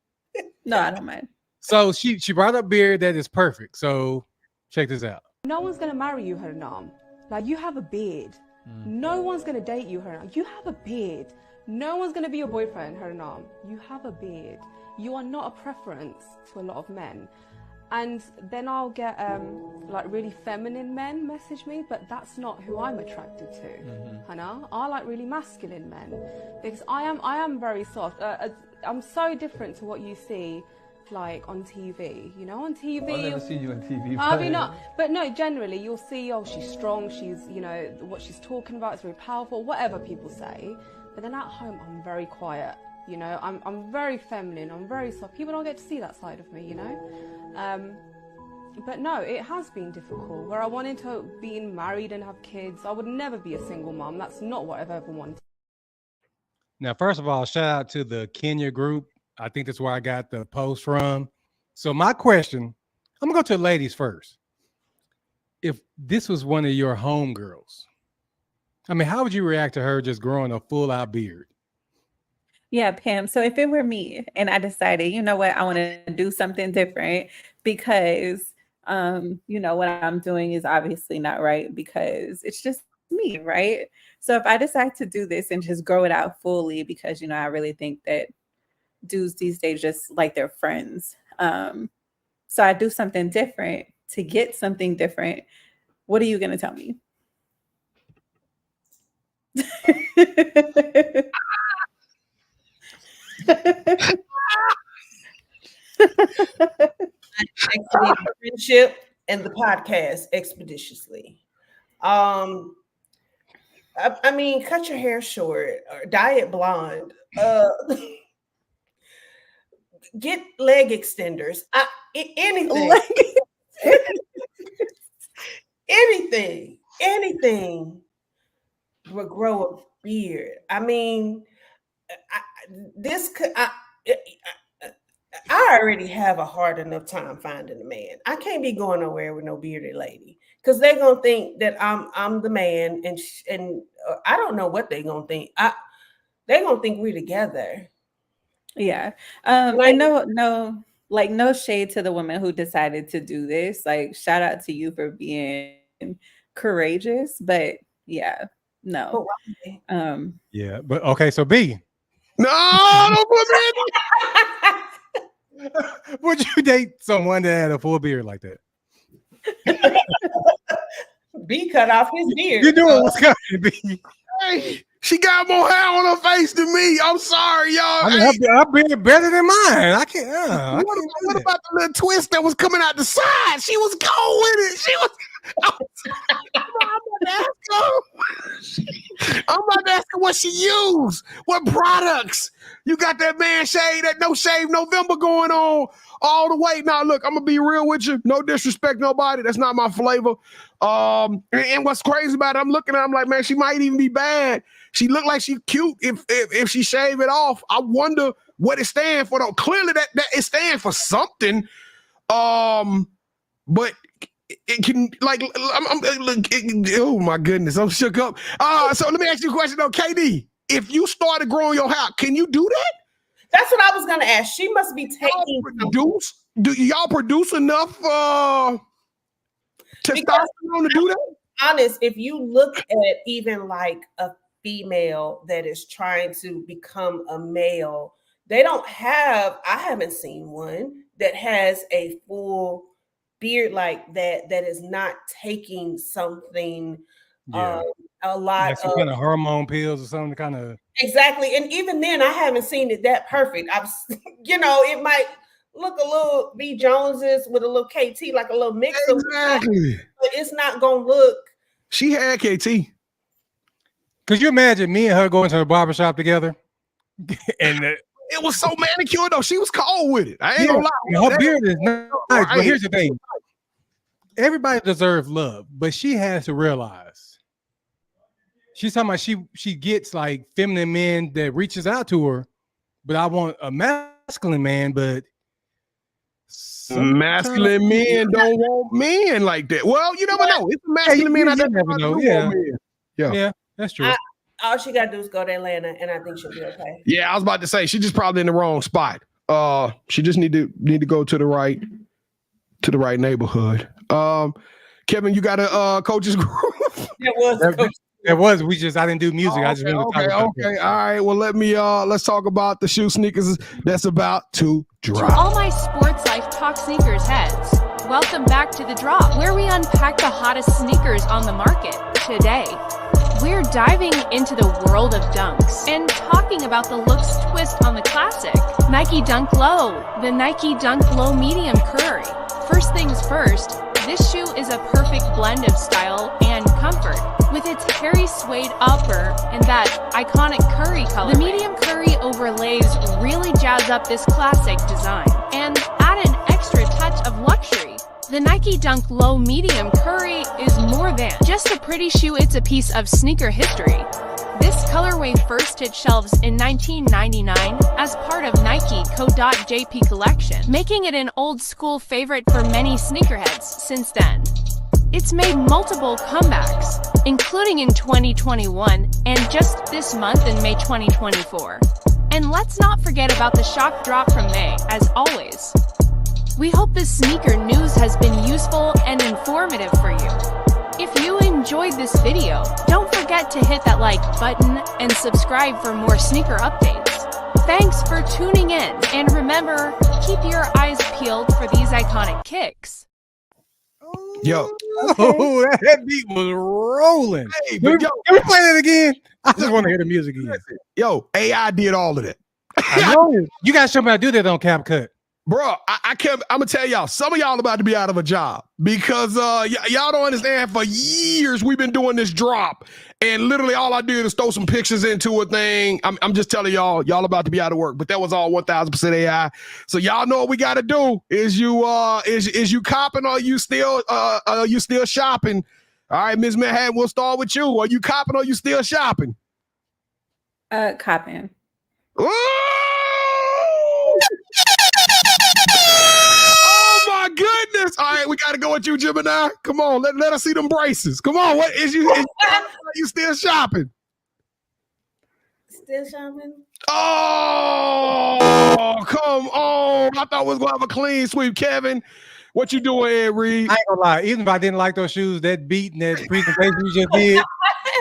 No, I don't mind. So she brought up beard that is perfect. So check this out. No one's going to marry you, Haranam. Like, you have a beard. No one's going to date you, Haranam. You have a beard. No one's going to be your boyfriend, Haranam. You have a beard. You are not a preference to a lot of men. And then I'll get really feminine men message me, but that's not who I'm attracted to. Hannah, I like really masculine men because I am very soft. I'm so different to what you see like on TV, on TV. I've never seen you on TV. Probably not. But no, generally you'll see, she's strong, she's, what she's talking about is very powerful, whatever people say. But then at home, I'm very quiet, I'm very feminine, I'm very soft. People don't get to see that side of me, But no, it has been difficult. Where I wanted to be married and have kids, I would never be a single mom. That's not what I've ever wanted. Now, first of all, shout out to the Kenya group. I think that's where I got the post from. So my question, I'm going to go to the ladies first. If this was one of your homegirls, how would you react to her just growing a full-out beard? Yeah, Pam. So if it were me and I decided, you know what, I want to do something different because, what I'm doing is obviously not right because it's just me, right? So if I decide to do this and just grow it out fully because, I really think that dudes these days just like their friends. So I do something different to get something different. What are you going to tell me? Friendship and the podcast expeditiously. Cut your hair short or dye it blonde. Get leg extenders. Anything. Anything will grow a beard. I already have a hard enough time finding a man. I can't be going nowhere with no bearded lady because they're gonna think that I'm the man, and I don't know what they're gonna think. They're gonna think we're together. Yeah, I know. No shade to the woman who decided to do this. Like, shout out to you for being courageous, but yeah, no. Yeah, but okay, so B. No, don't put me in. Would you date someone that had a full beard like that? B cut off his beard. You doing what's coming, B? Hey, she got more hair on her face than me. I'm sorry, y'all. Her beard better than mine. I can't. What about the little twist that was coming out the side? She was going with it. She was. I'm I'm about to ask her what she used, what products. You got that man shade, that no shave November going on all the way. Now, look, I'm gonna be real with you. No disrespect, nobody. That's not my flavor. And what's crazy about it, I'm looking at her, I'm like, man, she might even be bad. She look like she cute if she shave it off. I wonder what it stands for though. Clearly that it stands for something. But it can oh my goodness, I'm shook up. So let me ask you a question though, KD. If you started growing your hair, can you do that? That's what I was gonna ask. She must be taking do y'all produce enough testosterone to do that? Honest, if you look at even like a female that is trying to become a male, they don't have, I haven't seen one that has a full beard like that is not taking something a lot some kind of hormone pills or something kind of. Exactly. And even then I haven't seen it that perfect. I've it might look a little B Joneses with a little KT, like a little mix. Exactly. But it's not gonna look. She had KT. Could you imagine me and her going to the barbershop together? And it was so manicured though. She was cold with it. I ain't gonna lie. Her beard is nice, but here's the thing. Everybody deserves love, but she has to realize she's talking about she gets like feminine men that reaches out to her, but I want a masculine man, but masculine men don't want men like that. Well, you never know. It's a masculine man. I never know. Yeah, that's true. All she gotta do is go to Atlanta, and I think she'll be okay. Yeah, I was about to say she's just probably in the wrong spot. She just need to go to the right neighborhood. Kevin, you got a coach's group? It was. I didn't do music. I just wanted to talk about that. All right. Well, let's talk about the shoe sneakers that's about to drop. To all my sports life talk sneakers heads, welcome back to The Drop, where we unpack the hottest sneakers on the market today. We're diving into the world of dunks and talking about the looks twist on the classic Nike Dunk Low, the Nike Dunk Low Medium Curry. First things first, this shoe is a perfect blend of style and comfort. With its hairy suede upper and that iconic curry color, the medium curry overlays really jazz up this classic design and add an extra touch of luxury. The Nike Dunk Low Medium Curry is more than just a pretty shoe, it's a piece of sneaker history. This colorway first hit shelves in 1999 as part of Nike Co.JP collection, making it an old school favorite for many sneakerheads since then. It's made multiple comebacks, including in 2021 and just this month in May 2024. And let's not forget about the shock drop from May, as always. We hope this sneaker news has been useful and informative for you. If you enjoyed this video, don't forget to hit that like button and subscribe for more sneaker updates. Thanks for tuning in, and remember, keep your eyes peeled for these iconic kicks. Yo. Oh, that beat was rolling. Hey, can we play that again? I just want to hear the music again. Yo, AI did all of that. I know. You got somebody to do that on CapCut. Bro, I can't. I'm gonna tell y'all. Some of y'all about to be out of a job because y'all don't understand. For years we've been doing this drop, and literally all I did is throw some pictures into a thing. I'm just telling y'all about to be out of work. But that was all 1,000% AI. So y'all know what we got to do. Is you copping or you still shopping? All right, Ms. Manhattan, we'll start with you. Are you copping or you still shopping? Copping. Oh my goodness! All right, we got to go with you, Gemini. Come on, let us see them braces. Come on, what is you still shopping? Still shopping? Oh, come on! I thought we was gonna have a clean sweep, Kevin. What you doing, Ed Reed? I ain't gonna lie. Even if I didn't like those shoes, that beat and that presentation you just did,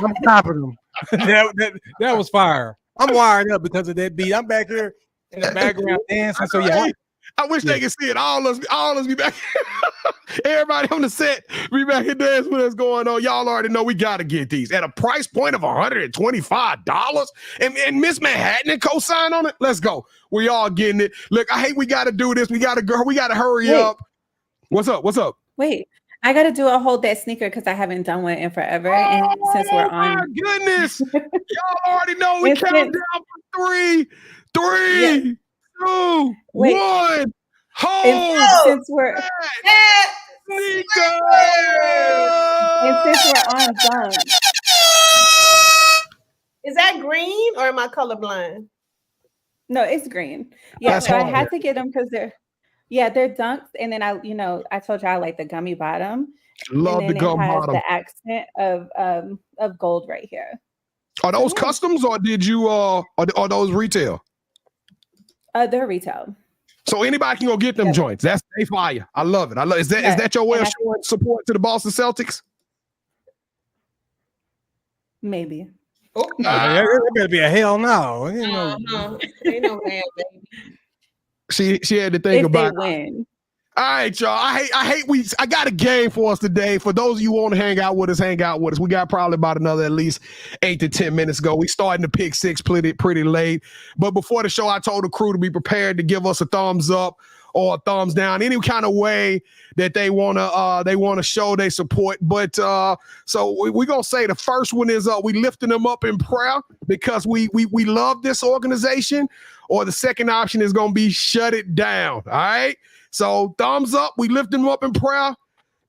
I'm copping them. that was fire. I'm wired up because of that beat. I'm back here in the background dancing. So yeah. I wish they could see it. All us be back. Everybody on the set be back here dancing with us going on. Y'all already know we gotta get these at a price point of $125. And Miss Manhattan and co-sign on it. Let's go. We all getting it. Look, I hate we gotta do this. We gotta hurry up. What's up? Wait, I got to do a hold that sneaker because I haven't done one in forever. And since we're on, my goodness, y'all already know we It's count been- down for three, Yeah. 2, Wait. 1. Hold and since we're sneaker. on dunks, Is that green or am I colorblind? no, it's green. Yeah, That's so I hard. had to get them because they're dunks, and then I told you I like the gummy bottom. Love and the then gum it has bottom. the accent of gold right here. Are those yeah. customs or did you are those retail? They're retail. So anybody can go get them Yeah. joints. That's they fire. I love it. Is that your way And of showing support to the Boston Celtics? Maybe. Oh, There better be a hell no. You know. Ain't no damn baby. She had to think If about they win. All right, y'all. I got a game for us today. For those of you who want to hang out with us. We got probably about another at least 8 to 10 minutes ago. We starting to pick six pretty late. But before the show, I told the crew to be prepared to give us a thumbs up or a thumbs down, any kind of way that they wanna show their support. But so we're gonna say the first one is we lifting them up in prayer because we love this organization, or the second option is gonna be shut it down. All right. So thumbs up, we lift them up in prayer,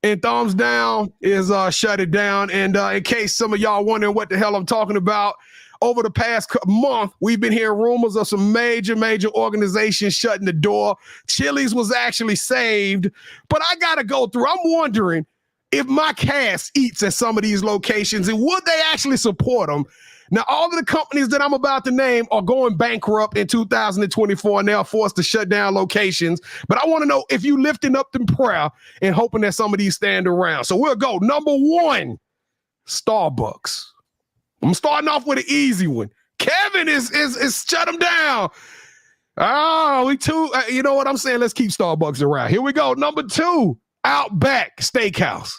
and thumbs down is shut it down. And in case some of y'all wondering what the hell I'm talking about, over the past month, we've been hearing rumors of some major organizations shutting the door. Chili's was actually saved, but I gotta go through. I'm wondering if my cast eats at some of these locations, and would they actually support them? Now, all of the companies that I'm about to name are going bankrupt in 2024, and they're forced to shut down locations. But I want to know if you lifting up in prayer and hoping that some of these stand around. So we'll go. Number 1, Starbucks. I'm starting off with an easy one. Kevin is shut them down. Oh, we too. You know what I'm saying? Let's keep Starbucks around. Here we go. Number 2, Outback Steakhouse.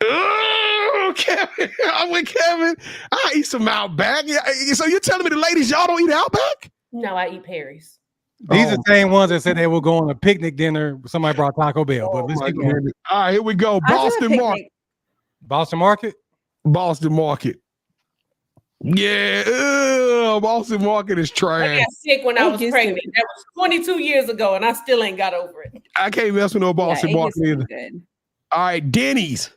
Oh, Kevin. I'm with Kevin. I eat some Outback. So you're telling me the ladies, y'all don't eat Outback? No, I eat Perry's. These are the same ones that said they were going on a picnic dinner. Somebody brought Taco Bell. But let's keep going. All right, here we go. Boston Market. Boston Market? Boston Market. Yeah, Boston Market is I trash. got sick when I was pregnant. That was 22 years ago, and I still ain't got over it. I can't mess with no Boston Market either. Good. All right, Denny's.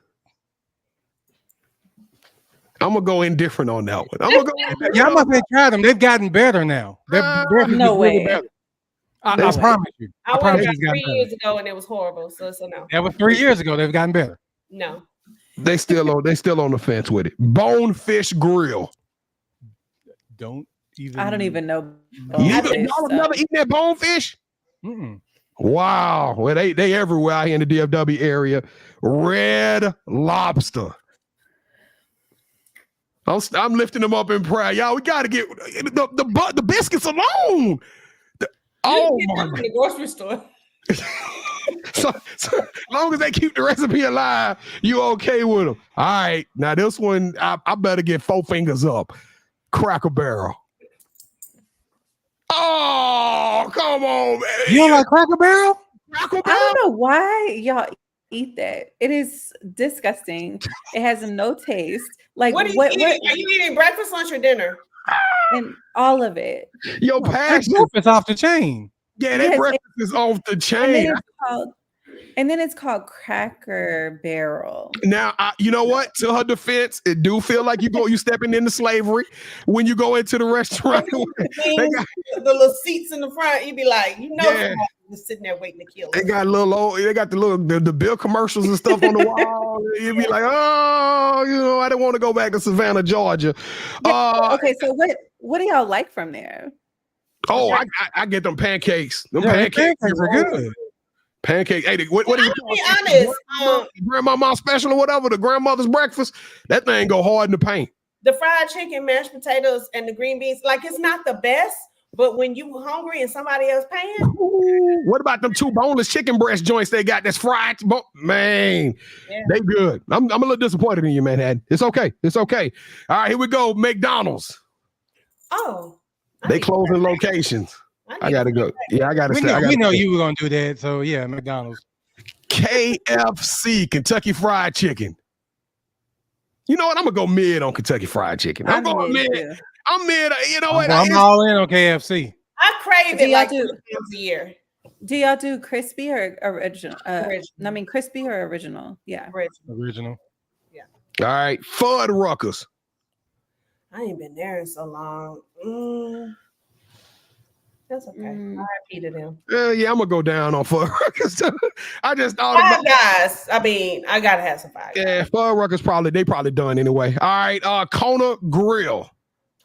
I'm gonna go indifferent on that one. I'm gonna go. Y'all must have tried them. They've gotten better now. They're no way. Better. I promise you. I promise went you about it's 3 gotten years ago, and it was horrible. So no. That was 3 years ago. They've gotten better. No. They still on the fence with it. Bonefish Grill. Don't even. I don't even know. Y'all have never eaten that bonefish? Mm-mm. Wow. Well, they everywhere out here in the DFW area. Red Lobster. I'm lifting them up in prayer. Y'all, we got to get the biscuits alone. Oh, my God. In the grocery store. So as long as they keep the recipe alive, you okay with them. All right. Now, this one, I better get 4 fingers up. Cracker Barrel. Oh, come on, man. You don't like Cracker Barrel? Cracker I Barrel? don't know why y'all eat that. It is disgusting. It has no taste. Like What are you eating? Are you eating breakfast, lunch, or dinner? And all of it. Your passion. It's off the chain. Yeah, that breakfast is off the chain. And then it's called Cracker Barrel. Now, you know what? To her defense, it do feel like you stepping into slavery when you go into the restaurant. The little seats in the front, you be like, somebody was sitting there waiting to kill us. They got the bill commercials and stuff on the wall. You'd be like, oh, I don't want to go back to Savannah, Georgia. Okay, so what do y'all like from there? Oh, I get them pancakes. Pancakes are good. Pancake. Hey, what do you be honest? Grandmama special or whatever, the grandmother's breakfast, that thing go hard in the paint. The fried chicken, mashed potatoes, and the green beans, like it's not the best, but when you hungry and somebody else paying. Ooh, what about them 2 boneless chicken breast joints they got that's fried? Man, they good. I'm a little disappointed in you, Manhattan. It's okay. All right, here we go. McDonald's. Oh. They closing locations. I gotta go. Yeah, I gotta say. We know you were gonna do that. So yeah, McDonald's. KFC, Kentucky Fried Chicken. You know what? I'm gonna go mid on Kentucky Fried Chicken. I'm going mid. Too. I'm mid. You know what? I'm all in on KFC. I crave it like 2 times a year. Do y'all do crispy or original? I mean, crispy or original? Yeah, original. Yeah. All right, Fuddruckers. I ain't been there in so long. That's okay. RIP to them. Yeah, I'm gonna go down on Fuddruckers. I just thought Five Guys. I mean, I gotta have some Five Guys. Yeah, Fuddruckers probably done anyway. All right, Kona Grill.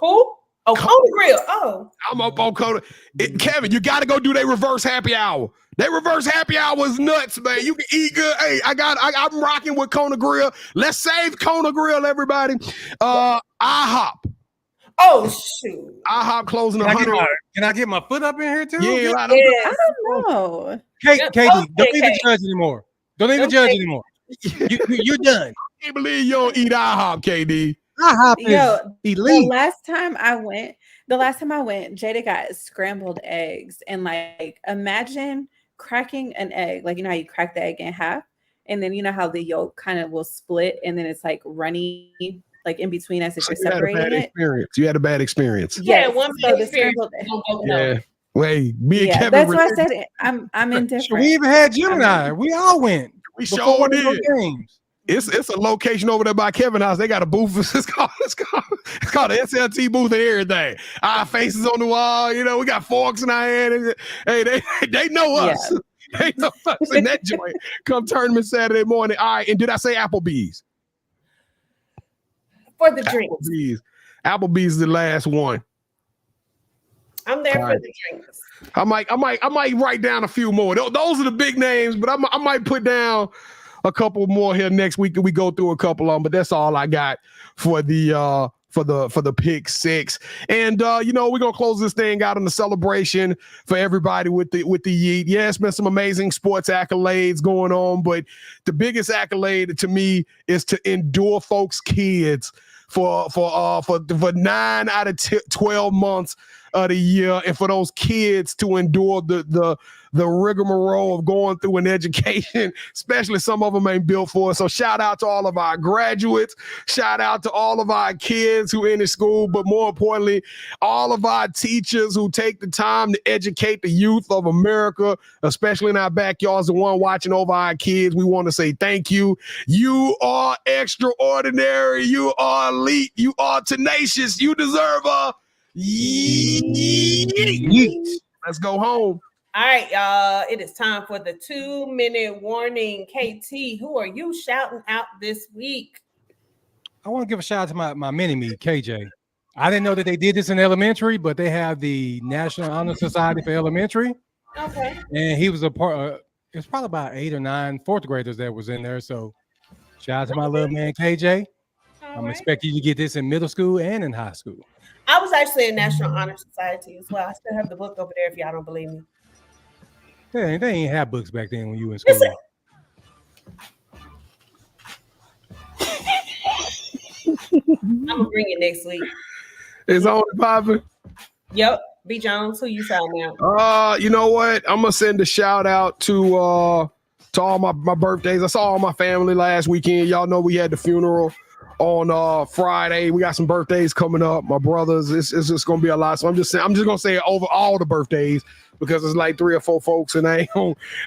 Who? Oh, Kona Grill. Oh, I'm up on Kona. Kevin, you got to go do their reverse happy hour. They reverse happy hour is nuts, man. You can eat good. Hey, I'm rocking with Kona Grill. Let's save Kona Grill, everybody. IHOP. Oh shoot. IHOP closing 100. Can I get my foot up in here too? Yeah, I don't know. Katie, don't even judge anymore. Don't even judge anymore. You're done. I can't believe you don't eat IHOP, KD. IHOP is elite. The last time I went, Jada got scrambled eggs, and like imagine cracking an egg, like you know how you crack the egg in half, and then you know how the yolk kind of will split, and then it's like runny, like in between as if you're separating it. You had a bad experience. Yeah, one bad experience. Yeah. Wait, me and Kevin. That's why I said it. I'm indifferent. We even had Gemini. We all went. We sure did. It's a location over there by Kevin House. They got a booth. It's called the SLT booth and everything. Our faces on the wall. You know, we got forks in our hand. Hey, they know us. Yeah. They know us in that joint. Come tournament Saturday morning. All right, and did I say Applebee's? For the drinks. Applebee's is the last one. I'm there for the drinks. I might write down a few more. Those are the big names, but I might put down a couple more here next week, and we go through a couple of them. But that's all I got for the pick six. And we're gonna close this thing out on the celebration for everybody with the Yeet. Yeah, it's been some amazing sports accolades going on, but the biggest accolade to me is to endure folks' kids for 9 out of 12 months of the year, and for those kids to endure the rigmarole of going through an education, especially some of them ain't built for it. So shout out to all of our graduates, shout out to all of our kids who in the school, but more importantly, all of our teachers who take the time to educate the youth of America, especially in our backyards, the one watching over our kids. We want to say thank you. You are extraordinary. You are elite. You are tenacious. You deserve a yeet. Let's go home. All right, y'all. It is time for the 2-minute warning. KT, who are you shouting out this week? I want to give a shout out to my mini-me, KJ. I didn't know that they did this in elementary, but they have the National Honor Society for Elementary. Okay. And he was a part. It's probably about 8 or 9 fourth graders that was in there. So shout out to my little man, KJ. I'm expecting you to get this in middle school and in high school. I was actually in National Honor Society as well. I still have the book over there if y'all don't believe me. They ain't have books back then when you were in school. I'm gonna bring it next week. It's on popping. Yep. B. Jones, who you shouting out? You know what? I'm gonna send a shout out to all my birthdays. I saw all my family last weekend. Y'all know we had the funeral on Friday. We got some birthdays coming up. My brothers, it's just gonna be a lot. So I'm just gonna say over all the birthdays, because it's like 3 or 4 folks, and I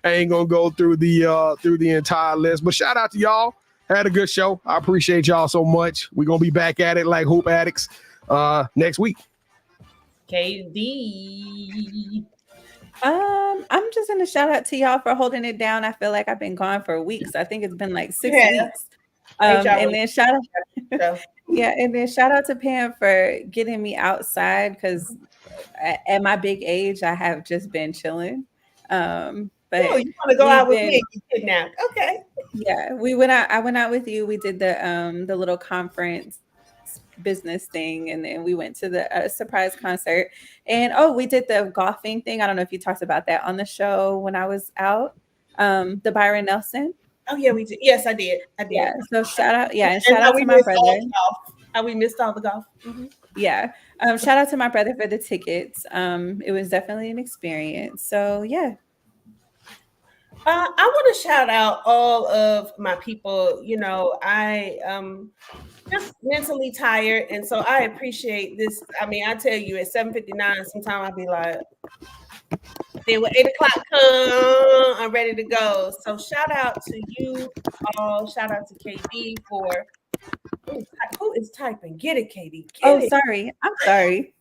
ain't gonna go through the entire list. But shout out to y'all. Had a good show. I appreciate y'all so much. We're gonna be back at it like hoop addicts next week. KD. I'm just gonna shout out to y'all for holding it down. I feel like I've been gone for weeks. I think it's been like 6 weeks. And then shout out to Pam for getting me outside, because at my big age, I have just been chilling. But you want to go out with me? You kidnapped. Okay. Yeah, we went out. I went out with you. We did the little conference business thing, and then we went to the surprise concert. And we did the golfing thing. I don't know if you talked about that on the show when I was out. The Byron Nelson. Oh yeah, we did. Yes, I did. Yeah. So shout out. Yeah, and shout out to my brother. How we missed all the golf. Mm-hmm. Yeah. Shout out to my brother for the tickets. It was definitely an experience. So yeah. I want to shout out all of my people. You know, I just mentally tired, and so I appreciate this. I mean, I tell you, at 7:59, sometimes I'll be like, then when 8:00 come, I'm ready to go. So shout out to you all. Shout out to KD for who is typing? Get it, KD. Get it. Sorry. I'm sorry.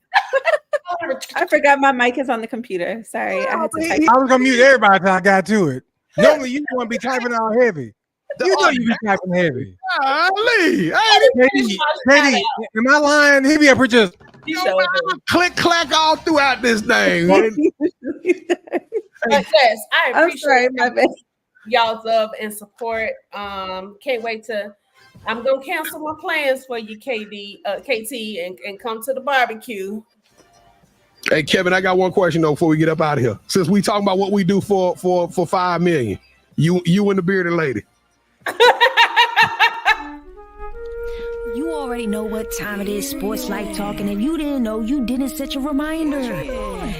I forgot my mic is on the computer. Sorry. I had to type. I was gonna mute everybody until I got to it. Normally you want to be typing all heavy. You know you be typing heavy. Lee, Katie, am I lying? He be up here just click clack all throughout this thing. But yes, I appreciate my bad. y'all's love and support. Can't wait to. I'm gonna cancel my plans for you, KT, and come to the barbecue. Hey Kevin, I got one question though before we get up out of here. Since we talking about what we do for 5 million, you and the bearded lady. You already know what time it is, Sports Life Talk, and if you didn't know, you didn't set your reminder.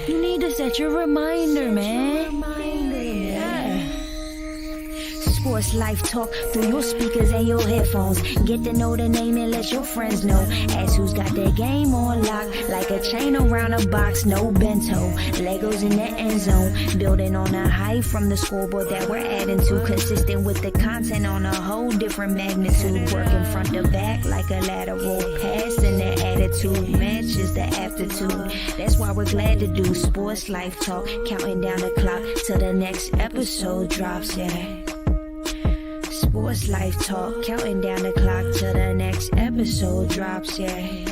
You need to set your reminder, man. Sports Life Talk through your speakers and your headphones. Get to know the name and let your friends know. Ask who's got their game on lock, like a chain around a box, no bento. Legos in the end zone, building on a height from the scoreboard that we're adding to. Consistent with the content on a whole different magnitude. Working front to back like a lateral pass, and the attitude matches the aptitude. That's why we're glad to do Sports Life Talk, counting down the clock till the next episode drops, yeah. Sports Life Talk, counting down the clock till the next episode drops, yeah.